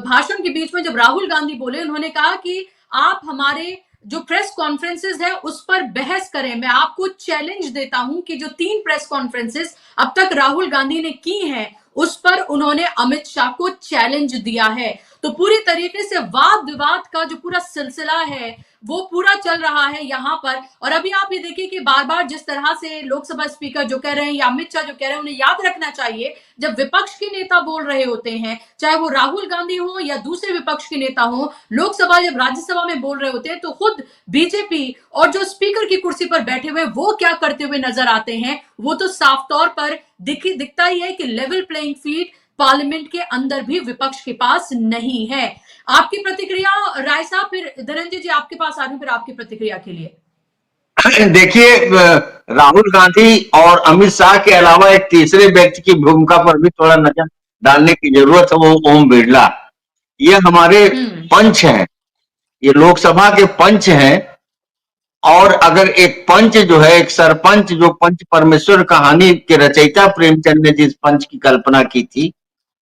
भाषण के बीच में जब राहुल गांधी बोले, उन्होंने कहा कि आप हमारे जो प्रेस कॉन्फ्रेंसेस है उस पर बहस करें। मैं आपको चैलेंज देता हूं कि जो 3 प्रेस कॉन्फ्रेंसेस अब तक राहुल गांधी ने की हैं उस पर उन्होंने अमित शाह को चैलेंज दिया है। तो पूरी तरीके से वाद विवाद का जो पूरा सिलसिला है वो पूरा चल रहा है यहाँ पर। और अभी आप ये देखिए कि बार बार जिस तरह से लोकसभा स्पीकर जो कह रहे हैं या अमित शाह जो कह रहे हैं, उन्हें याद रखना चाहिए जब विपक्ष के नेता बोल रहे होते हैं, चाहे वो राहुल गांधी हो या दूसरे विपक्ष के नेता हो, लोकसभा जब राज्यसभा में बोल रहे होते हैं तो खुद बीजेपी और जो स्पीकर की कुर्सी पर बैठे हुए वो क्या करते हुए नजर आते हैं, वो तो साफ तौर पर दिखता ही है कि लेवल प्लेइंग फील्ड पार्लियामेंट के अंदर भी विपक्ष के पास नहीं है। आपकी प्रतिक्रिया राय साहब, फिर धनंजय जी आपके पास आ रही हूं फिर आपकी प्रतिक्रिया के लिए। देखिए, राहुल गांधी और अमित शाह के अलावा एक तीसरे व्यक्ति की भूमिका पर भी थोड़ा नजर डालने की जरूरत है, वो ओम बिरला। ये हमारे पंच हैं, ये लोकसभा के पंच हैं। और अगर एक पंच जो है, एक सरपंच, जो पंच परमेश्वर कहानी के रचयिता प्रेमचंद ने जिस पंच की कल्पना की थी,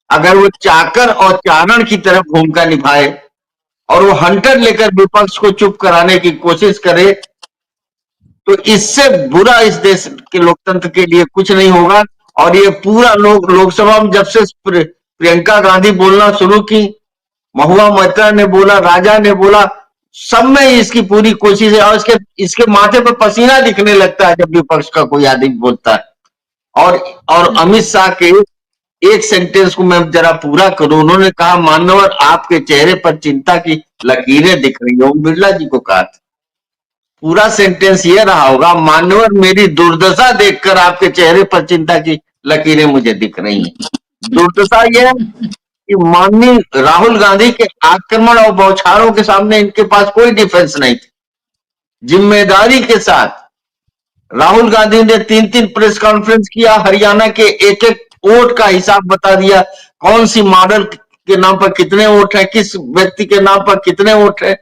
अगर वो चाकर और चारण की तरफ भूमिका निभाए और वो हंटर लेकर विपक्ष को चुप कराने की कोशिश करे, तो इससे बुरा इस देश के लोकतंत्र के लिए कुछ नहीं होगा। और ये पूरा लोकसभा में जब से प्रियंका गांधी बोलना शुरू की, महुआ मोइत्रा ने बोला, राजा ने बोला, सब में इसकी पूरी कोशिश है। और इसके माथे पर पसीना दिखने लगता है जब विपक्ष का कोई आदमी बोलता है। और अमित शाह के एक सेंटेंस को मैं जरा पूरा करूं, उन्होंने कहा, मान्यवर आपके चेहरे पर चिंता की लकीरें दिख रही है। ओम बिरला जी को कहा था, पूरा सेंटेंस ये रहा होगा, मान्यवर मेरी दुर्दशा देखकर आपके चेहरे पर चिंता की लकीरें मुझे दिख रही हैं। दुर्दशा यह है कि माननीय राहुल गांधी के आक्रमण और बौछारों के सामने इनके पास कोई डिफेंस नहीं थी। जिम्मेदारी के साथ राहुल गांधी ने 3-3 प्रेस कॉन्फ्रेंस किया, हरियाणा के एक-एक वोट का हिसाब बता दिया, कौन सी मॉडल के नाम पर कितने वोट हैं, किस व्यक्ति के नाम पर कितने वोट हैं।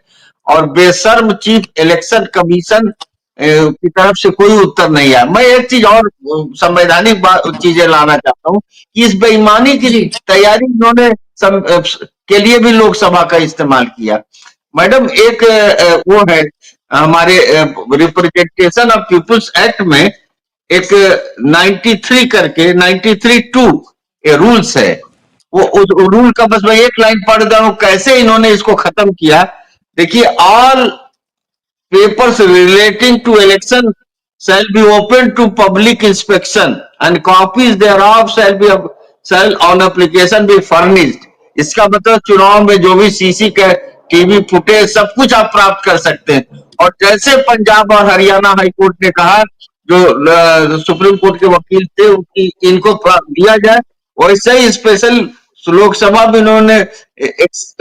और बेशर्म चीफ इलेक्शन कमीशन की तरफ से कोई उत्तर नहीं आया। मैं एक चीज और संवैधानिक चीजें लाना चाहता हूँ कि इस बेईमानी की जी तैयारी इन्होंने के लिए भी लोकसभा का इस्तेमाल किया। मैडम एक वो है हमारे रिप्रेजेंटेशन ऑफ पीपुल्स एक्ट में एक 93 करके 93(2) ये रूल्स है। वो उस रूल का बस मैं एक लाइन पढ़ रहा हूं कैसे इन्होंने इसको खत्म किया। देखिए, all papers relating to election shall be open to public inspection and copies thereof shall on application be furnished। इसका मतलब चुनाव में जो भी सीसी का टीवी फुटेज सब कुछ आप प्राप्त कर सकते हैं। और जैसे पंजाब और हरियाणा हाईकोर्ट ने कहा, जो सुप्रीम कोर्ट के वकील थे उनकी इनको दिया जाए, वैसे ही स्पेशल लोकसभा में इन्होंने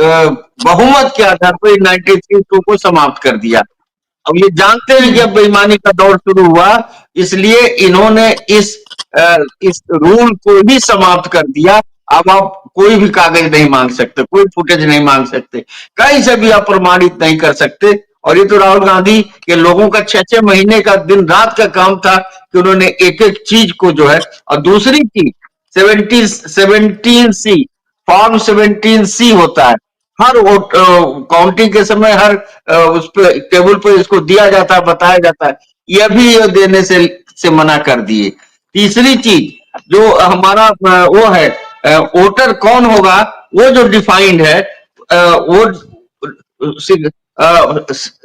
बहुमत के आधार पर 93(2) को समाप्त कर दिया। अब ये जानते हैं कि अब बेईमानी का दौर शुरू हुआ, इसलिए इन्होंने इस रूल को ही समाप्त कर दिया। अब आप कोई भी कागज नहीं मांग सकते, कोई फुटेज नहीं मांग सकते, कहीं से भी आप प्रमाणित नहीं कर सकते। और ये तो राहुल गांधी के लोगों का 6-6 महीने का दिन रात का काम था कि उन्होंने एक एक चीज को जो है। और दूसरी चीज 17C फॉर्म 17C होता है, हर काउंटिंग के समय हर उस पे टेबल पे इसको दिया जाता है, बताया जाता है, यह भी देने से मना कर दिए। तीसरी चीज जो हमारा वो है वोटर कौन होगा, वो जो डिफाइंड है वो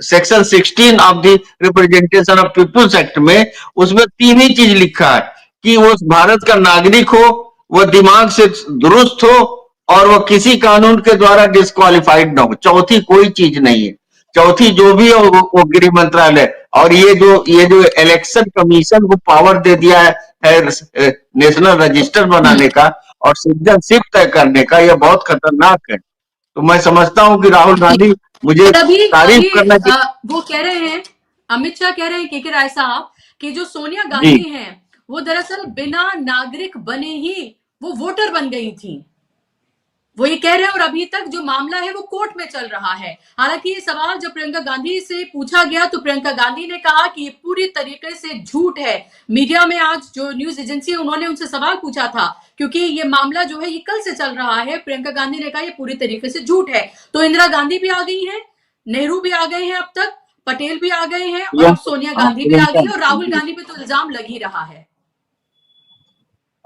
section 16 of the representation of people's act में, उसमें 3 ही चीज लिखा है कि वो भारत का नागरिक हो, वो दिमाग से दुरुस्त हो और वो किसी कानून के द्वारा डिस्क्वालिफाइड ना हो। चौथी कोई चीज नहीं है। चौथी जो भी है वो गृह मंत्रालय। और ये जो इलेक्शन कमीशन को पावर दे दिया है नेशनल रजिस्टर बनाने का और सिटीजनशिप तय करने का, यह बहुत खतरनाक है। तो मैं समझता हूं कि राहुल गांधी मुझे तारीफ करना चाहिए। वो कह रहे हैं, अमित शाह कह रहे हैं के राय साहब कि जो सोनिया गांधी हैं वो दरअसल बिना नागरिक बने ही वो वोटर बन गई थी, वो ये कह रहे हैं। और अभी तक जो मामला है वो कोर्ट में चल रहा है। हालांकि ये सवाल जब प्रियंका गांधी से पूछा गया तो प्रियंका गांधी ने कहा कि ये पूरी तरीके से झूठ है। मीडिया में आज जो न्यूज एजेंसी है उन्होंने उनसे सवाल पूछा था, क्योंकि ये मामला जो है ये कल से चल रहा है। प्रियंका गांधी ने कहा ये पूरी तरीके से झूठ है। तो इंदिरा गांधी भी आ गई है, नेहरू भी आ गए हैं, अब तक पटेल भी आ गए हैं, और अब सोनिया गांधी भी आ गई है, और राहुल गांधी पे तो इल्जाम लग ही रहा है।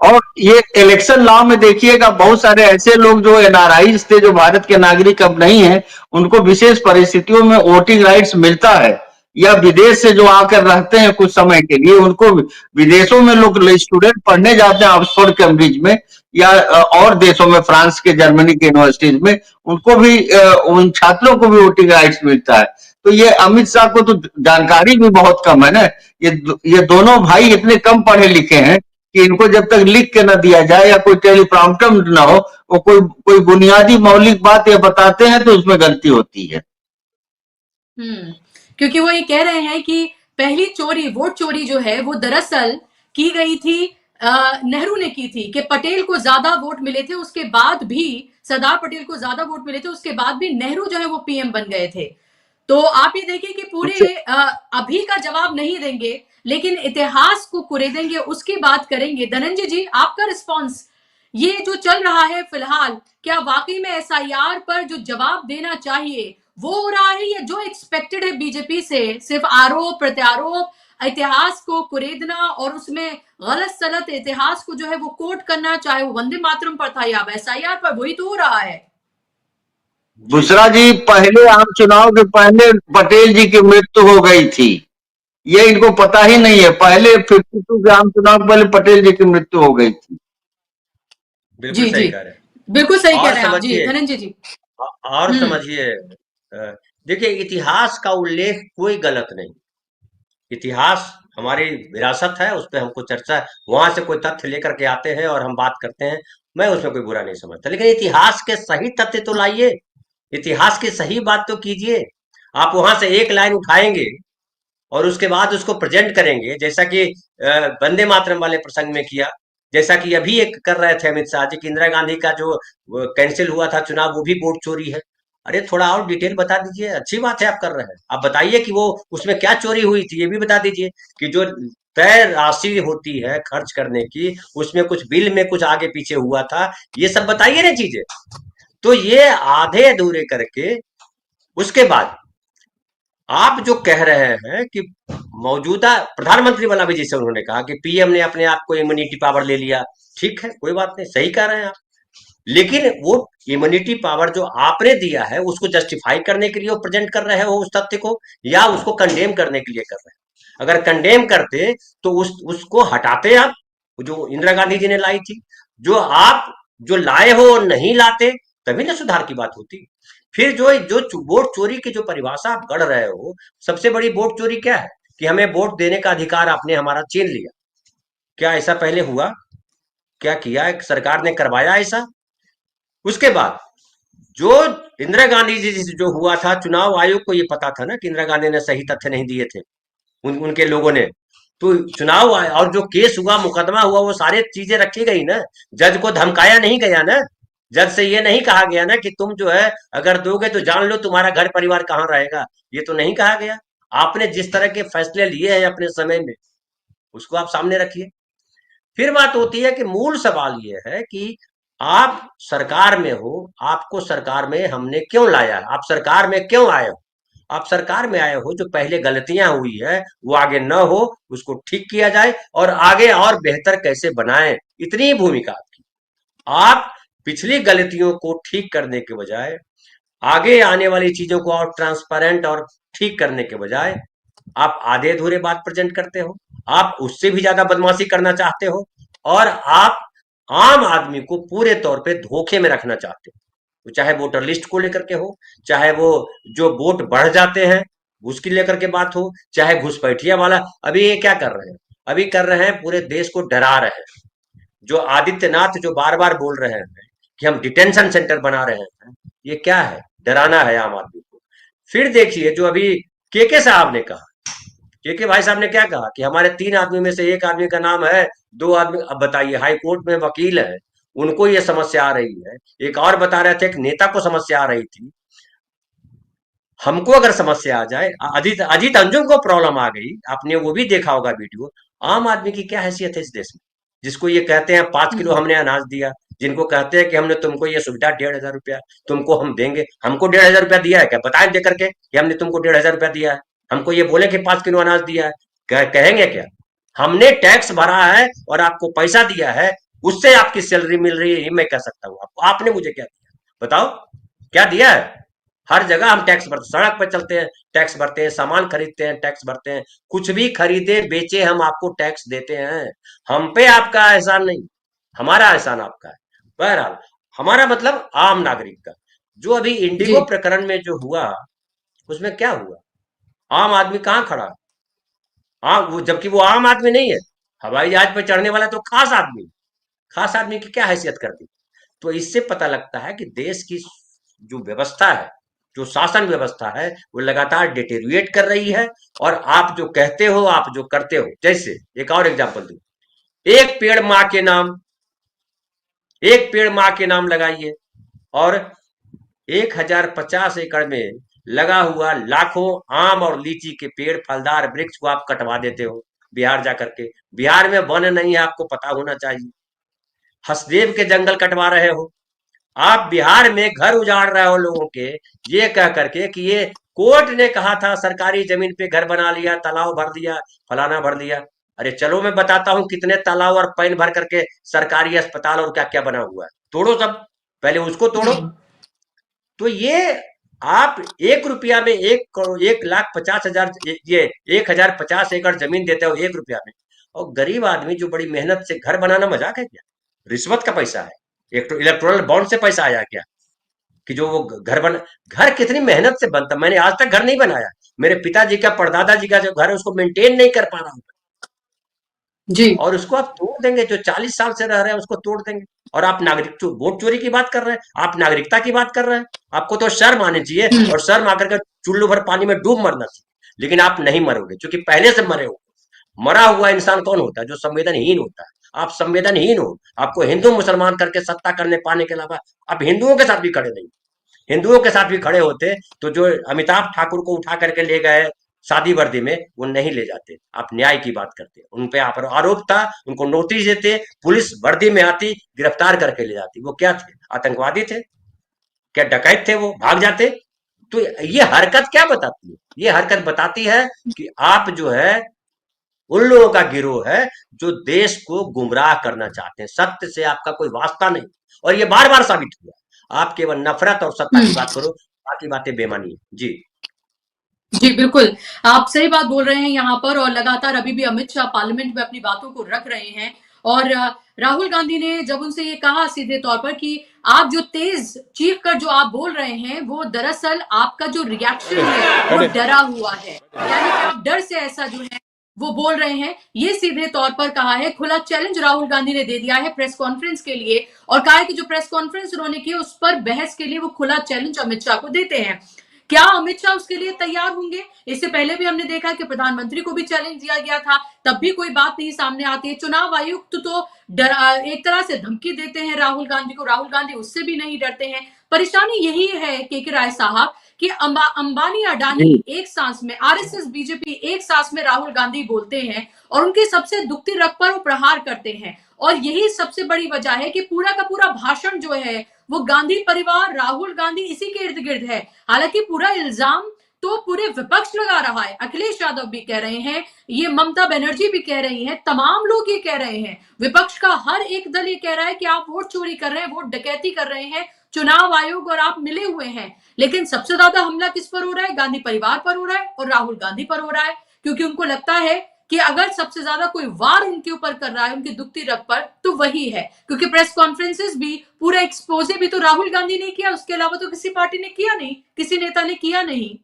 और ये इलेक्शन लॉ में देखिएगा, बहुत सारे ऐसे लोग जो एनआरआईज थे, जो भारत के नागरिक अब नहीं है, उनको विशेष परिस्थितियों में वोटिंग राइट्स मिलता है। या विदेश से जो आकर रहते हैं कुछ समय के लिए, उनको विदेशों में लोग स्टूडेंट पढ़ने जाते हैं ऑक्सफोर्ड कैम्ब्रिज में या और देशों में, फ्रांस के जर्मनी के यूनिवर्सिटीज में, उनको भी उन छात्रों को भी वोटिंग राइट्स मिलता है। तो ये अमित शाह को तो जानकारी भी बहुत कम है ना। ये दोनों भाई इतने कम पढ़े लिखे हैं कि इनको जब तक लिख के ना दिया जाए या कोई टेलीप्रॉम्प्टर ना हो, वो कोई बुनियादी मौलिक बात ये बताते हैं तो उसमें गलती होती है। क्योंकि वो ये कह रहे हैं कि पहली चोरी, वोट चोरी जो है वो दरअसल की गई थी, नेहरू ने की थी, कि पटेल को ज्यादा वोट मिले थे, उसके बाद भी सरदार पटेल को ज्यादा वोट मिले थे, उसके बाद भी नेहरू जो है वो पीएम बन गए थे। तो आप ये देखिए कि पूरे अभी का जवाब नहीं देंगे, लेकिन इतिहास को कुरेदेंगे, उसकी बात करेंगे। धनंजय जी, आपका रिस्पॉन्स, ये जो चल रहा है फिलहाल, क्या वाकई में एसआईआर पर जो जवाब देना चाहिए वो हो रहा है, या जो एक्सपेक्टेड है बीजेपी से सिर्फ आरोप प्रत्यारोप, इतिहास को कुरेदना और उसमें गलत सलत इतिहास को जो है वो कोट करना, चाहे वो वंदे मातरम पर था या एसआईआर पर, वही तो हो रहा है। बुशरा जी, पहले आम चुनाव के पहले पटेल जी की मृत्यु हो गई थी, ये इनको पता ही नहीं है। पहले 52 के आम चुनाव पहले पटेल जी की मृत्यु हो गई थी। बिल्कुल सही कह रहे हैं, बिल्कुल सही कह रहे हैं आप जी, धनंजय जी। और समझिए, देखिए, इतिहास का उल्लेख कोई गलत नहीं। इतिहास हमारी विरासत है, उस पर हमको चर्चा, वहां से कोई तथ्य लेकर के आते हैं और हम बात करते हैं, मैं उसमें कोई बुरा नहीं समझता। लेकिन इतिहास के सही तथ्य तो लाइए, इतिहास की सही बात तो कीजिए। आप वहां से एक लाइन उठाएंगे और उसके बाद उसको प्रेजेंट करेंगे, जैसा कि वंदे मातरम वाले प्रसंग में किया, जैसा कि अभी एक कर रहे थे अमित शाह जी की इंदिरा गांधी का जो कैंसिल हुआ था चुनाव, वो भी वोट चोरी है। अरे थोड़ा और डिटेल बता दीजिए, अच्छी बात है आप कर रहे हैं, आप बताइए कि वो उसमें क्या चोरी हुई थी, ये भी बता दीजिए कि जो तय राशि होती है खर्च करने की, उसमें कुछ बिल में कुछ आगे पीछे हुआ था, ये सब बताइए ना चीजें। तो ये आधे अधूरे करके उसके बाद आप जो कह रहे हैं कि मौजूदा प्रधानमंत्री वाला भी, जैसे उन्होंने कहा कि पीएम ने अपने आप को इम्यूनिटी पावर ले लिया, ठीक है कोई बात नहीं, सही कह रहे हैं आप, लेकिन वो इम्यूनिटी पावर जो आपने दिया है उसको जस्टिफाई करने के लिए वो प्रेजेंट कर रहे हो उस तथ्य को, या उसको कंडेम करने के लिए कर रहे हैं? अगर कंडेम करते तो उसको हटाते आप, जो इंदिरा गांधी जी ने लाई थी, जो आप जो लाए हो और नहीं लाते, तभी ना सुधार की बात होती। फिर जो जो वोट चोरी की जो परिभाषा आप गढ़ रहे हो, सबसे बड़ी वोट चोरी क्या है कि हमें वोट देने का अधिकार आपने हमारा छीन लिया। क्या ऐसा पहले हुआ? क्या किया सरकार ने, करवाया ऐसा? उसके बाद जो इंदिरा गांधी जी से जो हुआ था, चुनाव आयोग को ये पता था ना कि इंदिरा गांधी ने सही तथ्य नहीं दिए थे, उनके लोगों ने, तो चुनाव और जो केस हुआ, मुकदमा हुआ, वो सारे चीजें रखी गई ना, जज को धमकाया नहीं गया ना, जज से ये नहीं कहा गया ना कि तुम जो है अगर दोगे तो जान लो तुम्हारा घर परिवार कहाँ रहेगा, ये तो नहीं कहा गया। आपने जिस तरह के फैसले लिए हैं अपने समय में, उसको आप सामने रखिए। फिर बात होती है कि मूल सवाल ये है कि आप सरकार में हो, आपको सरकार में हमने क्यों लाया, आप सरकार में क्यों आए हो? आप सरकार में आए हो जो पहले गलतियां हुई है वो आगे न हो, उसको ठीक किया जाए और आगे और बेहतर कैसे बनाएं, इतनी ही भूमिका आपकी। आप पिछली गलतियों को ठीक करने के बजाय, आगे आने वाली चीजों को और ट्रांसपेरेंट और ठीक करने के बजाय आप आधे अधूरे बात प्रेजेंट करते हो, आप उससे भी ज्यादा बदमाशी करना चाहते हो, और आप आम आदमी को पूरे तौर पे धोखे में रखना चाहते हो। तो चाहे वोटर लिस्ट को लेकर के हो, चाहे वो जो वोट बढ़ जाते हैं उसकी लेकर के बात हो, चाहे घुसपैठिया वाला, अभी ये क्या कर रहे हैं? अभी कर रहे हैं पूरे देश को डरा रहे हैं। जो आदित्यनाथ जो बार बार बोल रहे हैं कि हम डिटेंशन सेंटर बना रहे हैं, ये क्या है? डराना है आम आदमी को। फिर देखिए जो अभी के साहब ने कहा, के भाई साहब ने क्या कहा कि हमारे 3 आदमी में से एक आदमी का नाम है, 2 आदमी, अब बताइए हाई कोर्ट में वकील है, उनको ये समस्या आ रही है। एक और बता रहे थे एक नेता को समस्या आ रही थी, हमको अगर समस्या आ जाए, अजीत अजीत अंजुम को प्रॉब्लम आ गई, आपने वो भी देखा होगा वीडियो। आम आदमी की क्या हैसियत है इस देश में, जिसको ये कहते हैं 5 किलो हमने अनाज दिया, जिनको कहते हैं कि हमने तुमको ये सुविधा 1,500 रुपया तुमको हम देंगे, हमको 1,500 रुपया दिया है क्या? बताएं दे करके कि हमने तुमको 1,500 रुपया दिया है, हमको ये बोले कि 5 किलो अनाज दिया है, कहेंगे क्या? हमने टैक्स भरा है और आपको पैसा दिया है, उससे आपकी सैलरी मिल रही है, ये मैं कह सकता हूँ आपको। आपने मुझे क्या दिया बताओ, क्या दिया है? हर जगह हम टैक्स भरते, सड़क पर चलते हैं टैक्स भरते हैं, सामान खरीदते हैं टैक्स भरते हैं, कुछ भी खरीदे बेचे हम आपको टैक्स देते हैं। हम पे आपका एहसान नहीं, हमारा एहसान आपका है। बहरहाल हमारा मतलब आम नागरिक का। जो अभी जी इंडिगो प्रकरण में जो हुआ, उसमें क्या हुआ? आम आदमी कहाँ खड़ा? हाँ, वो जबकि वो आम आदमी नहीं है, हवाई जहाज पर चढ़ने वाला तो खास आदमी, खास आदमी की क्या हैसियत कर दी? तो इससे पता लगता है कि देश की जो व्यवस्था है, जो शासन व्यवस्था है, वो लगातार डिटेरिएट कर रही है। और आप जो कहते हो, आप जो करते हो, जैसे एक और एग्जांपल दूं, एक पेड़ माँ के नाम, एक पेड़ माँ के नाम लगाइए, और 1,050 एकड़ में लगा हुआ लाखों आम और लीची के पेड़, फलदार वृक्ष को आप कटवा देते हो बिहार जाकर के। बिहार में वन नहीं है, आपको पता होना चाहिए। हसदेव के जंगल कटवा रहे हो आप, बिहार में घर उजाड़ रहे हो लोगों के, ये कह करके कि ये कोर्ट ने कहा था सरकारी जमीन पे घर बना लिया, तालाब भर दिया, फलाना भर दिया। अरे चलो मैं बताता हूँ कितने तालाब और पैन भर करके सरकारी अस्पताल और क्या क्या बना हुआ है, तोड़ो सब, पहले उसको तोड़ो। तो ये आप 1 रुपया में 1,50,000, ये 1,050 एकड़ जमीन देते हो 1 रुपया में, और गरीब आदमी जो बड़ी मेहनत से घर बनाना मजाक है क्या? रिश्वत का पैसा है, एक तो इलेक्टोरल बॉन्ड से पैसा आया क्या कि जो वो घर कितनी मेहनत से बनता? मैंने आज तक घर नहीं बनाया, मेरे पिताजी का, परदादा जी का जो घर है उसको मेंटेन नहीं कर पा रहा हूं, जी और उसको आप तोड़ देंगे, जो 40 साल से रह रहे हैं उसको तोड़ देंगे। और आप नागरिक वोट चोरी की बात कर रहे हैं, आप नागरिकता की बात कर रहे हैं। आपको तो शर्म आनी चाहिए, और शर्म आकर के चुल्लू भर पानी में डूब मरना चाहिए, लेकिन आप नहीं मरोगे क्योंकि पहले से मरे हो। मरा हुआ इंसान कौन होता है? जो संवेदनहीन होता है। आप संवेदनहीन हो, आपको हिंदू मुसलमान करके सत्ता करने पाने के अलावा आप हिंदुओं के साथ भी खड़े नहीं, हिंदुओं के साथ भी खड़े होते तो जो अमिताभ ठाकुर को उठा करके ले गए शादी वर्दी में, वो नहीं ले जाते। आप न्याय की बात करते, उन पे आप आरोप था, उनको नोटिस देते, पुलिस वर्दी में आती, गिरफ्तार करके ले जाती। वो क्या थे? आतंकवादी थे? क्या डकैत थे? वो भाग जाते। तो ये हरकत क्या बताती है? ये हरकत बताती है कि आप जो है उन लोगों का गिरोह है जो देश को गुमराह करना चाहते हैं। सत्य से आपका कोई वास्ता नहीं, और ये बार बार साबित हुआ। आप केवल नफरत और सत्ता की बात करो, बाकी बातें बेमानी है। जी जी बिल्कुल, आप सही बात बोल रहे हैं यहाँ पर, और लगातार अभी भी अमित शाह पार्लियामेंट में अपनी बातों को रख रहे हैं। और राहुल गांधी ने जब उनसे ये कहा सीधे तौर पर कि आप जो तेज चीख कर जो आप बोल रहे हैं, वो दरअसल आपका जो रिएक्शन है वो डरा हुआ है, यानी कि आप डर से ऐसा जो है वो बोल रहे हैं। ये सीधे तौर पर कहा है, खुला चैलेंज राहुल गांधी ने दे दिया है प्रेस कॉन्फ्रेंस के लिए, और कहा है कि जो प्रेस कॉन्फ्रेंस उन्होंने की उस पर बहस के लिए वो खुला चैलेंज अमित शाह को देते हैं। क्या अमित शाह उसके लिए तैयार होंगे? इससे पहले भी हमने देखा कि प्रधानमंत्री को भी चैलेंज दिया गया था, तब भी कोई बात नहीं सामने आती है। चुनाव आयुक्त तो एक तरह से धमकी देते हैं राहुल गांधी को, राहुल गांधी उससे भी नहीं डरते हैं। परेशानी यही है के राय साहब कि अंबानी अडानी एक सांस में, आरएसएस बीजेपी एक सांस में राहुल गांधी बोलते हैं और उनके सबसे दुखती रग पर वो प्रहार करते हैं। और यही सबसे बड़ी वजह है कि पूरा का पूरा भाषण जो है वो गांधी परिवार, राहुल गांधी इसी के इर्द गिर्द है। हालांकि पूरा इल्जाम तो पूरे विपक्ष लगा रहा है। अखिलेश यादव भी कह रहे हैं, ये ममता बनर्जी भी कह रही हैं, तमाम लोग ये कह रहे हैं, विपक्ष का हर एक दल ये कह रहा है कि आप वोट चोरी कर रहे हैं, वोट डकैती कर रहे हैं, चुनाव आयोग और आप मिले हुए हैं। लेकिन सबसे ज्यादा हमला किस पर हो रहा है? गांधी परिवार पर हो रहा है और राहुल गांधी पर हो रहा है, क्योंकि उनको लगता है कि अगर सबसे ज्यादा कोई वार उनके ऊपर कर रहा है, उनकी दुखती रग पर, तो वही है। क्योंकि प्रेस कॉन्फ्रेंसेस भी, पूरा एक्सपोजे भी तो राहुल गांधी ने किया, उसके अलावा तो किसी पार्टी ने किया नहीं, किसी नेता ने किया नहीं।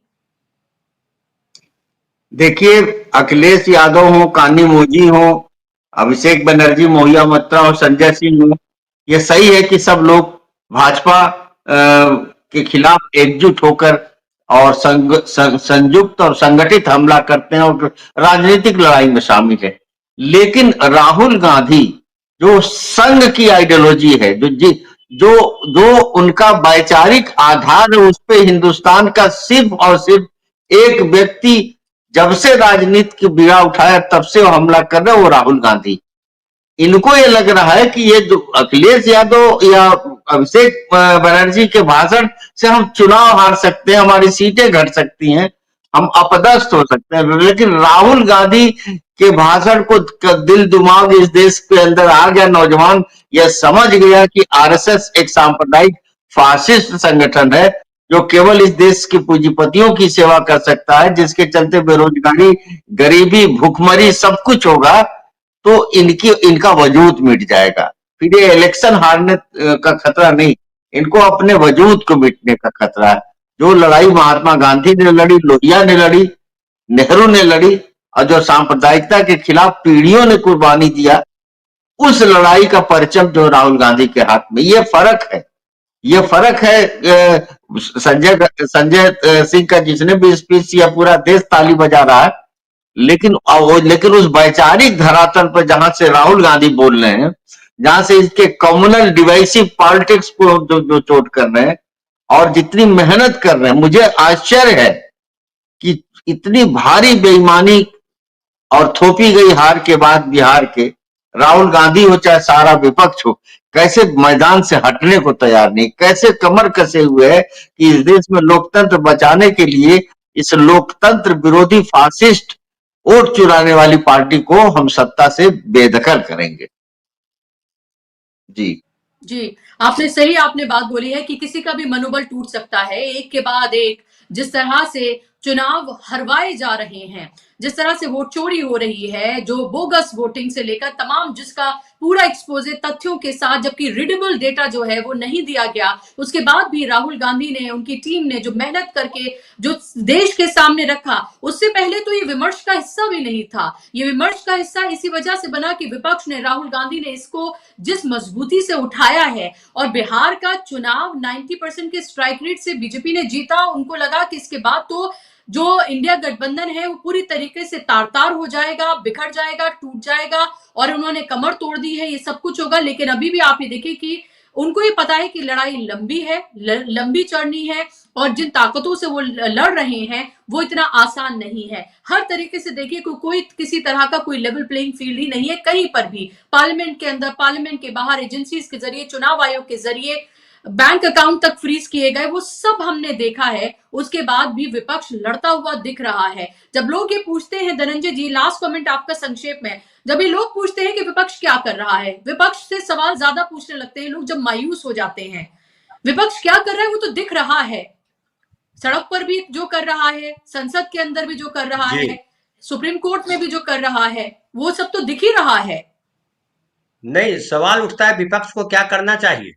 देखिए, अखिलेश यादव हो, कानी मोदी हो, अभिषेक बनर्जी, मोहिया मत्रा और संजय सिंह हो, ये सही है कि सब लोग भाजपा के खिलाफ एकजुट होकर और संयुक्त और संगठित हमला करते हैं और राजनीतिक लड़ाई में शामिल है। लेकिन राहुल गांधी जो संघ की आइडियोलॉजी है, जो जो उनका वैचारिक आधार है, उस पे हिंदुस्तान का सिर्फ और सिर्फ एक व्यक्ति जब से राजनीति की बीड़ा उठाया तब से वो हमला कर रहे, वो राहुल गांधी। इनको ये लग रहा है कि ये जो अखिलेश यादव या अभिषेक बनर्जी के भाषण से हम चुनाव हार सकते हैं, हमारी सीटें घट सकती हैं, हम अपदस्थ हो सकते हैं। लेकिन राहुल गांधी के भाषण को दिल दिमाग इस देश के अंदर आ गया, नौजवान यह समझ गया कि आरएसएस एक सांप्रदायिक फासिस्ट संगठन है जो केवल इस देश के पूंजीपतियों की सेवा कर सकता है, जिसके चलते बेरोजगारी, गरीबी, भूखमरी सब कुछ होगा, तो इनका वजूद मिट जाएगा। फिर ये इलेक्शन हारने का खतरा नहीं, इनको अपने वजूद को मिटने का खतरा है। जो लड़ाई महात्मा गांधी ने लड़ी, लोहिया ने लड़ी, नेहरू ने लड़ी, और जो सांप्रदायिकता के खिलाफ पीढ़ियों ने कुर्बानी दिया, उस लड़ाई का परचम जो राहुल गांधी के हाथ में। ये फर्क है, ये फर्क है। संजय सिंह का जिसने भी स्पीच किया, पूरा देश ताली बजा रहा है, लेकिन उस वैचारिक धरातल पर जहां से राहुल गांधी बोल रहे हैं, जहां से इसके कम्युनल डिवाइसिव पॉलिटिक्स को जो चोट कर रहे हैं और जितनी मेहनत कर रहे हैं, मुझे आश्चर्य है कि इतनी भारी बेईमानी और थोपी गई हार के बाद बिहार के राहुल गांधी हो चाहे सारा विपक्ष हो, कैसे मैदान से हटने को तैयार नहीं, कैसे कमर कसे हुए है कि इस देश में लोकतंत्र बचाने के लिए इस लोकतंत्र विरोधी फासिस्ट वोट चुराने वाली पार्टी को हम सत्ता से बेदखल करेंगे। जी, आपने बात बोली है कि किसी का भी मनोबल टूट सकता है, एक के बाद एक जिस तरह से चुनाव हरवाए जा रहे हैं, जिस तरह से वोट चोरी हो रही है, जो बोगस वोटिंग से लेकर तमाम, जिसका पूरा एक्सपोजे तथ्यों के साथ, जबकि रीडेबल डेटा जो है वो नहीं दिया गया, उसके बाद भी राहुल गांधी ने, उनकी टीम ने जो मेहनत करके जो देश के सामने रखा, उससे पहले तो ये विमर्श का हिस्सा भी नहीं था। ये विमर्श का हिस्सा इसी वजह से बना कि विपक्ष ने, राहुल गांधी ने इसको जिस मजबूती से उठाया है, और बिहार का चुनाव 90% के स्ट्राइक रेट से बीजेपी ने जीता। उनको लगा कि इसके बाद तो जो इंडिया गठबंधन है वो पूरी तरीके से तार-तार हो जाएगा, बिखर जाएगा, टूट जाएगा, और उन्होंने कमर तोड़ दी है, ये सब कुछ होगा। लेकिन अभी भी आप ये देखिए कि उनको ये पता है कि लड़ाई लंबी है, लंबी चढ़नी है, और जिन ताकतों से वो लड़ रहे हैं वो इतना आसान नहीं है। हर तरीके से देखिए कोई किसी तरह का कोई लेवल प्लेइंग फील्ड ही नहीं है कहीं पर भी, पार्लियामेंट के अंदर, पार्लियामेंट के बाहर, एजेंसीज के जरिए, चुनाव आयोग के जरिए, बैंक अकाउंट तक फ्रीज किए गए, वो सब हमने देखा है। उसके बाद भी विपक्ष लड़ता हुआ दिख रहा है। जब लोग ये पूछते हैं, धनंजय जी लास्ट कमेंट आपका संक्षेप में, जब ये लोग पूछते हैं कि विपक्ष क्या कर रहा है, विपक्ष से सवाल ज्यादा पूछने लगते हैं लोग जब मायूस हो जाते हैं। विपक्ष क्या कर रहा है वो तो दिख रहा है, सड़क पर भी जो कर रहा है, संसद के अंदर भी जो कर रहा है, सुप्रीम कोर्ट में भी जो कर रहा है, वो सब तो दिख ही रहा है। नहीं, सवाल उठता है विपक्ष को क्या करना चाहिए।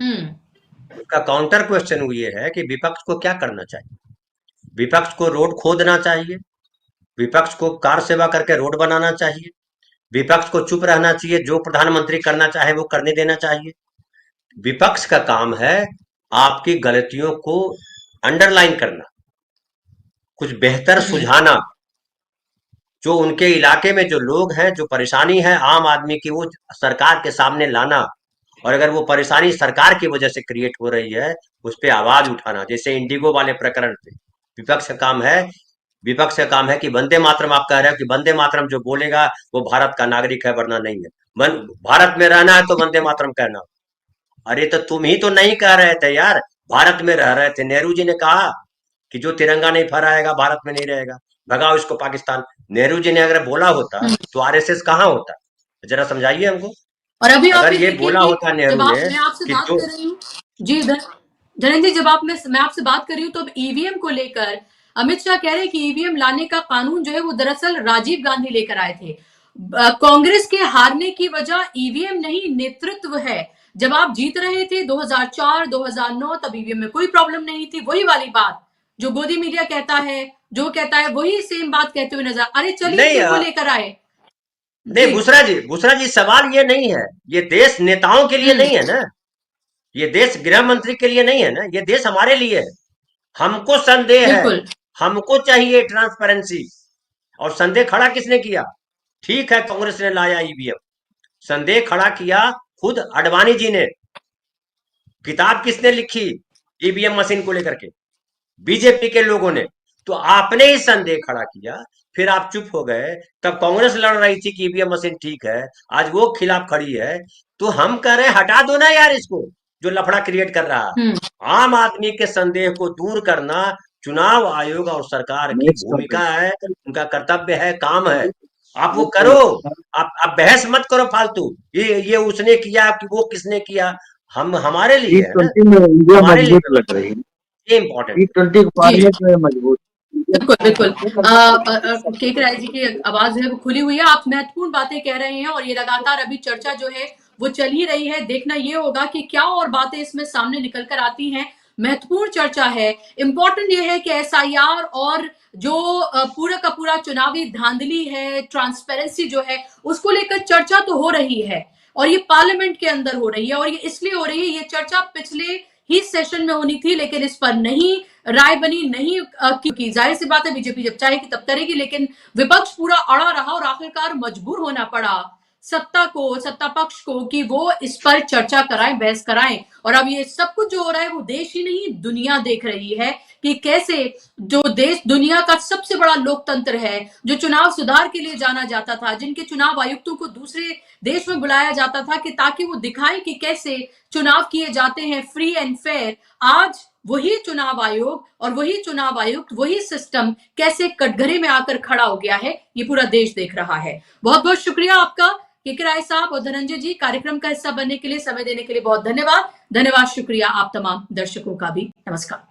उसका काउंटर क्वेश्चन ये है कि विपक्ष को क्या करना चाहिए। विपक्ष को रोड खोदना चाहिए, विपक्ष को कार सेवा करके रोड बनाना चाहिए, विपक्ष को चुप रहना चाहिए, जो प्रधानमंत्री करना चाहे वो करने देना चाहिए। विपक्ष का काम है आपकी गलतियों को अंडरलाइन करना, कुछ बेहतर सुझाना, जो उनके इलाके में जो लोग हैं, जो परेशानी है आम आदमी की, वो सरकार के सामने लाना। और अगर वो परेशानी सरकार की वजह से क्रिएट हो रही है, उस पर आवाज उठाना। जैसे इंडिगो वाले प्रकरण पे विपक्ष का काम है कि वंदे मातरम, आप कह रहे हो कि वंदे मातरम जो बोलेगा वो भारत का नागरिक है, वरना नहीं है। भारत में रहना है तो वंदे मातरम कहना। अरे तो तुम ही तो नहीं कह रहे थे यार, भारत में रह रहे थे। नेहरू जी ने कहा कि जो तिरंगा नहीं फहराएगा भारत में नहीं रहेगा, भगाओ इसको पाकिस्तान। नेहरू जी ने अगर बोला होता तो आरएसएस कहाँ होता, जरा समझाइए हमको। और अभी अगर ये बोला होता नेहरू ने, मैं आपसे बात कर रही हूँ जी धनंजय, जब मैं आपसे बात कर रही हूँ तो अब ईवीएम को लेकर अमित शाह कह रहे हैं कि ईवीएम लाने का कानून जो है वो दरअसल राजीव गांधी लेकर आए थे। कांग्रेस के हारने की वजह ईवीएम नहीं, नेतृत्व है। जब आप जीत रहे थे 2004, 2009, तब ईवीएम में कोई प्रॉब्लम नहीं थी। वही वाली बात जो गोदी मीडिया कहता है, जो कहता है, वही सेम बात कहते हुए नजर। अरे चलिए क्यों लेकर आए। नहीं बुसरा जी सवाल ये नहीं है, ये देश नेताओं के लिए नहीं है ना, ये देश गृह मंत्री के लिए नहीं है ना, ये देश हमारे लिए है। हमको संदेह है, हमको चाहिए ट्रांसपेरेंसी। और संदेह खड़ा किसने किया? ठीक है, कांग्रेस ने लाया ईवीएम, संदेह खड़ा किया खुद अडवाणी जी ने। किताब किसने लिखी ईवीएम मशीन को लेकर के? बीजेपी के लोगों ने। तो आपने ही संदेह खड़ा किया, फिर आप चुप हो गए। तब कांग्रेस लड़ रही थी कि ईवीएम मशीन ठीक है, आज वो खिलाफ खड़ी है। तो हम कह रहे हैं हटा दो ना यार इसको, जो लफड़ा क्रिएट कर रहा है। आम आदमी के संदेह को दूर करना चुनाव आयोग और सरकार की भूमिका है, उनका कर्तव्य है, काम है। आप वो करो, आप बहस मत करो फालतू, ये उसने किया कि वो किसने किया। हम हमारे लिए है ना, हमारे लिए लग रही है, ये इम्पोर्टेंट मजबूत। बिल्कुल बिल्कुल, केके राय जी की आवाज है वो खुली हुई है। आप महत्वपूर्ण बातें कह रहे हैं और ये लगातार अभी चर्चा जो है वो चल ही रही है। देखना ये होगा कि क्या और बातें इसमें सामने निकल कर आती हैं। महत्वपूर्ण चर्चा है। इंपॉर्टेंट ये है कि एसआईआर और जो पूरा का पूरा चुनावी धांधली है, ट्रांसपेरेंसी जो है, उसको लेकर चर्चा तो हो रही है और ये पार्लियामेंट के अंदर हो रही है। और ये इसलिए हो रही है, ये चर्चा पिछले ही सेशन में होनी थी, लेकिन इस पर नहीं राय बनी, नहीं की। जाहिर सी बात है बीजेपी जब चाहेगी तब करेगी, लेकिन विपक्ष पूरा अड़ा रहा और आखिरकार मजबूर होना पड़ा सत्ता पक्ष को कि वो इस पर चर्चा कराएं, बहस कराएं। और अब ये सब कुछ जो हो रहा है वो देश ही नहीं दुनिया देख रही है कि कैसे जो देश दुनिया का सबसे बड़ा लोकतंत्र है, जो चुनाव सुधार के लिए जाना जाता था, जिनके चुनाव आयुक्तों को दूसरे देश में बुलाया जाता था कि ताकि वो दिखाएं कि कैसे चुनाव किए जाते हैं फ्री एंड फेयर, आज वही चुनाव आयोग और वही चुनाव आयुक्त, वही सिस्टम कैसे कटघरे में आकर खड़ा हो गया है, ये पूरा देश देख रहा है। बहुत बहुत शुक्रिया आपका केके राय साहब और धनंजय जी, कार्यक्रम का हिस्सा बनने के लिए, समय देने के लिए बहुत धन्यवाद। शुक्रिया आप तमाम दर्शकों का भी। नमस्कार।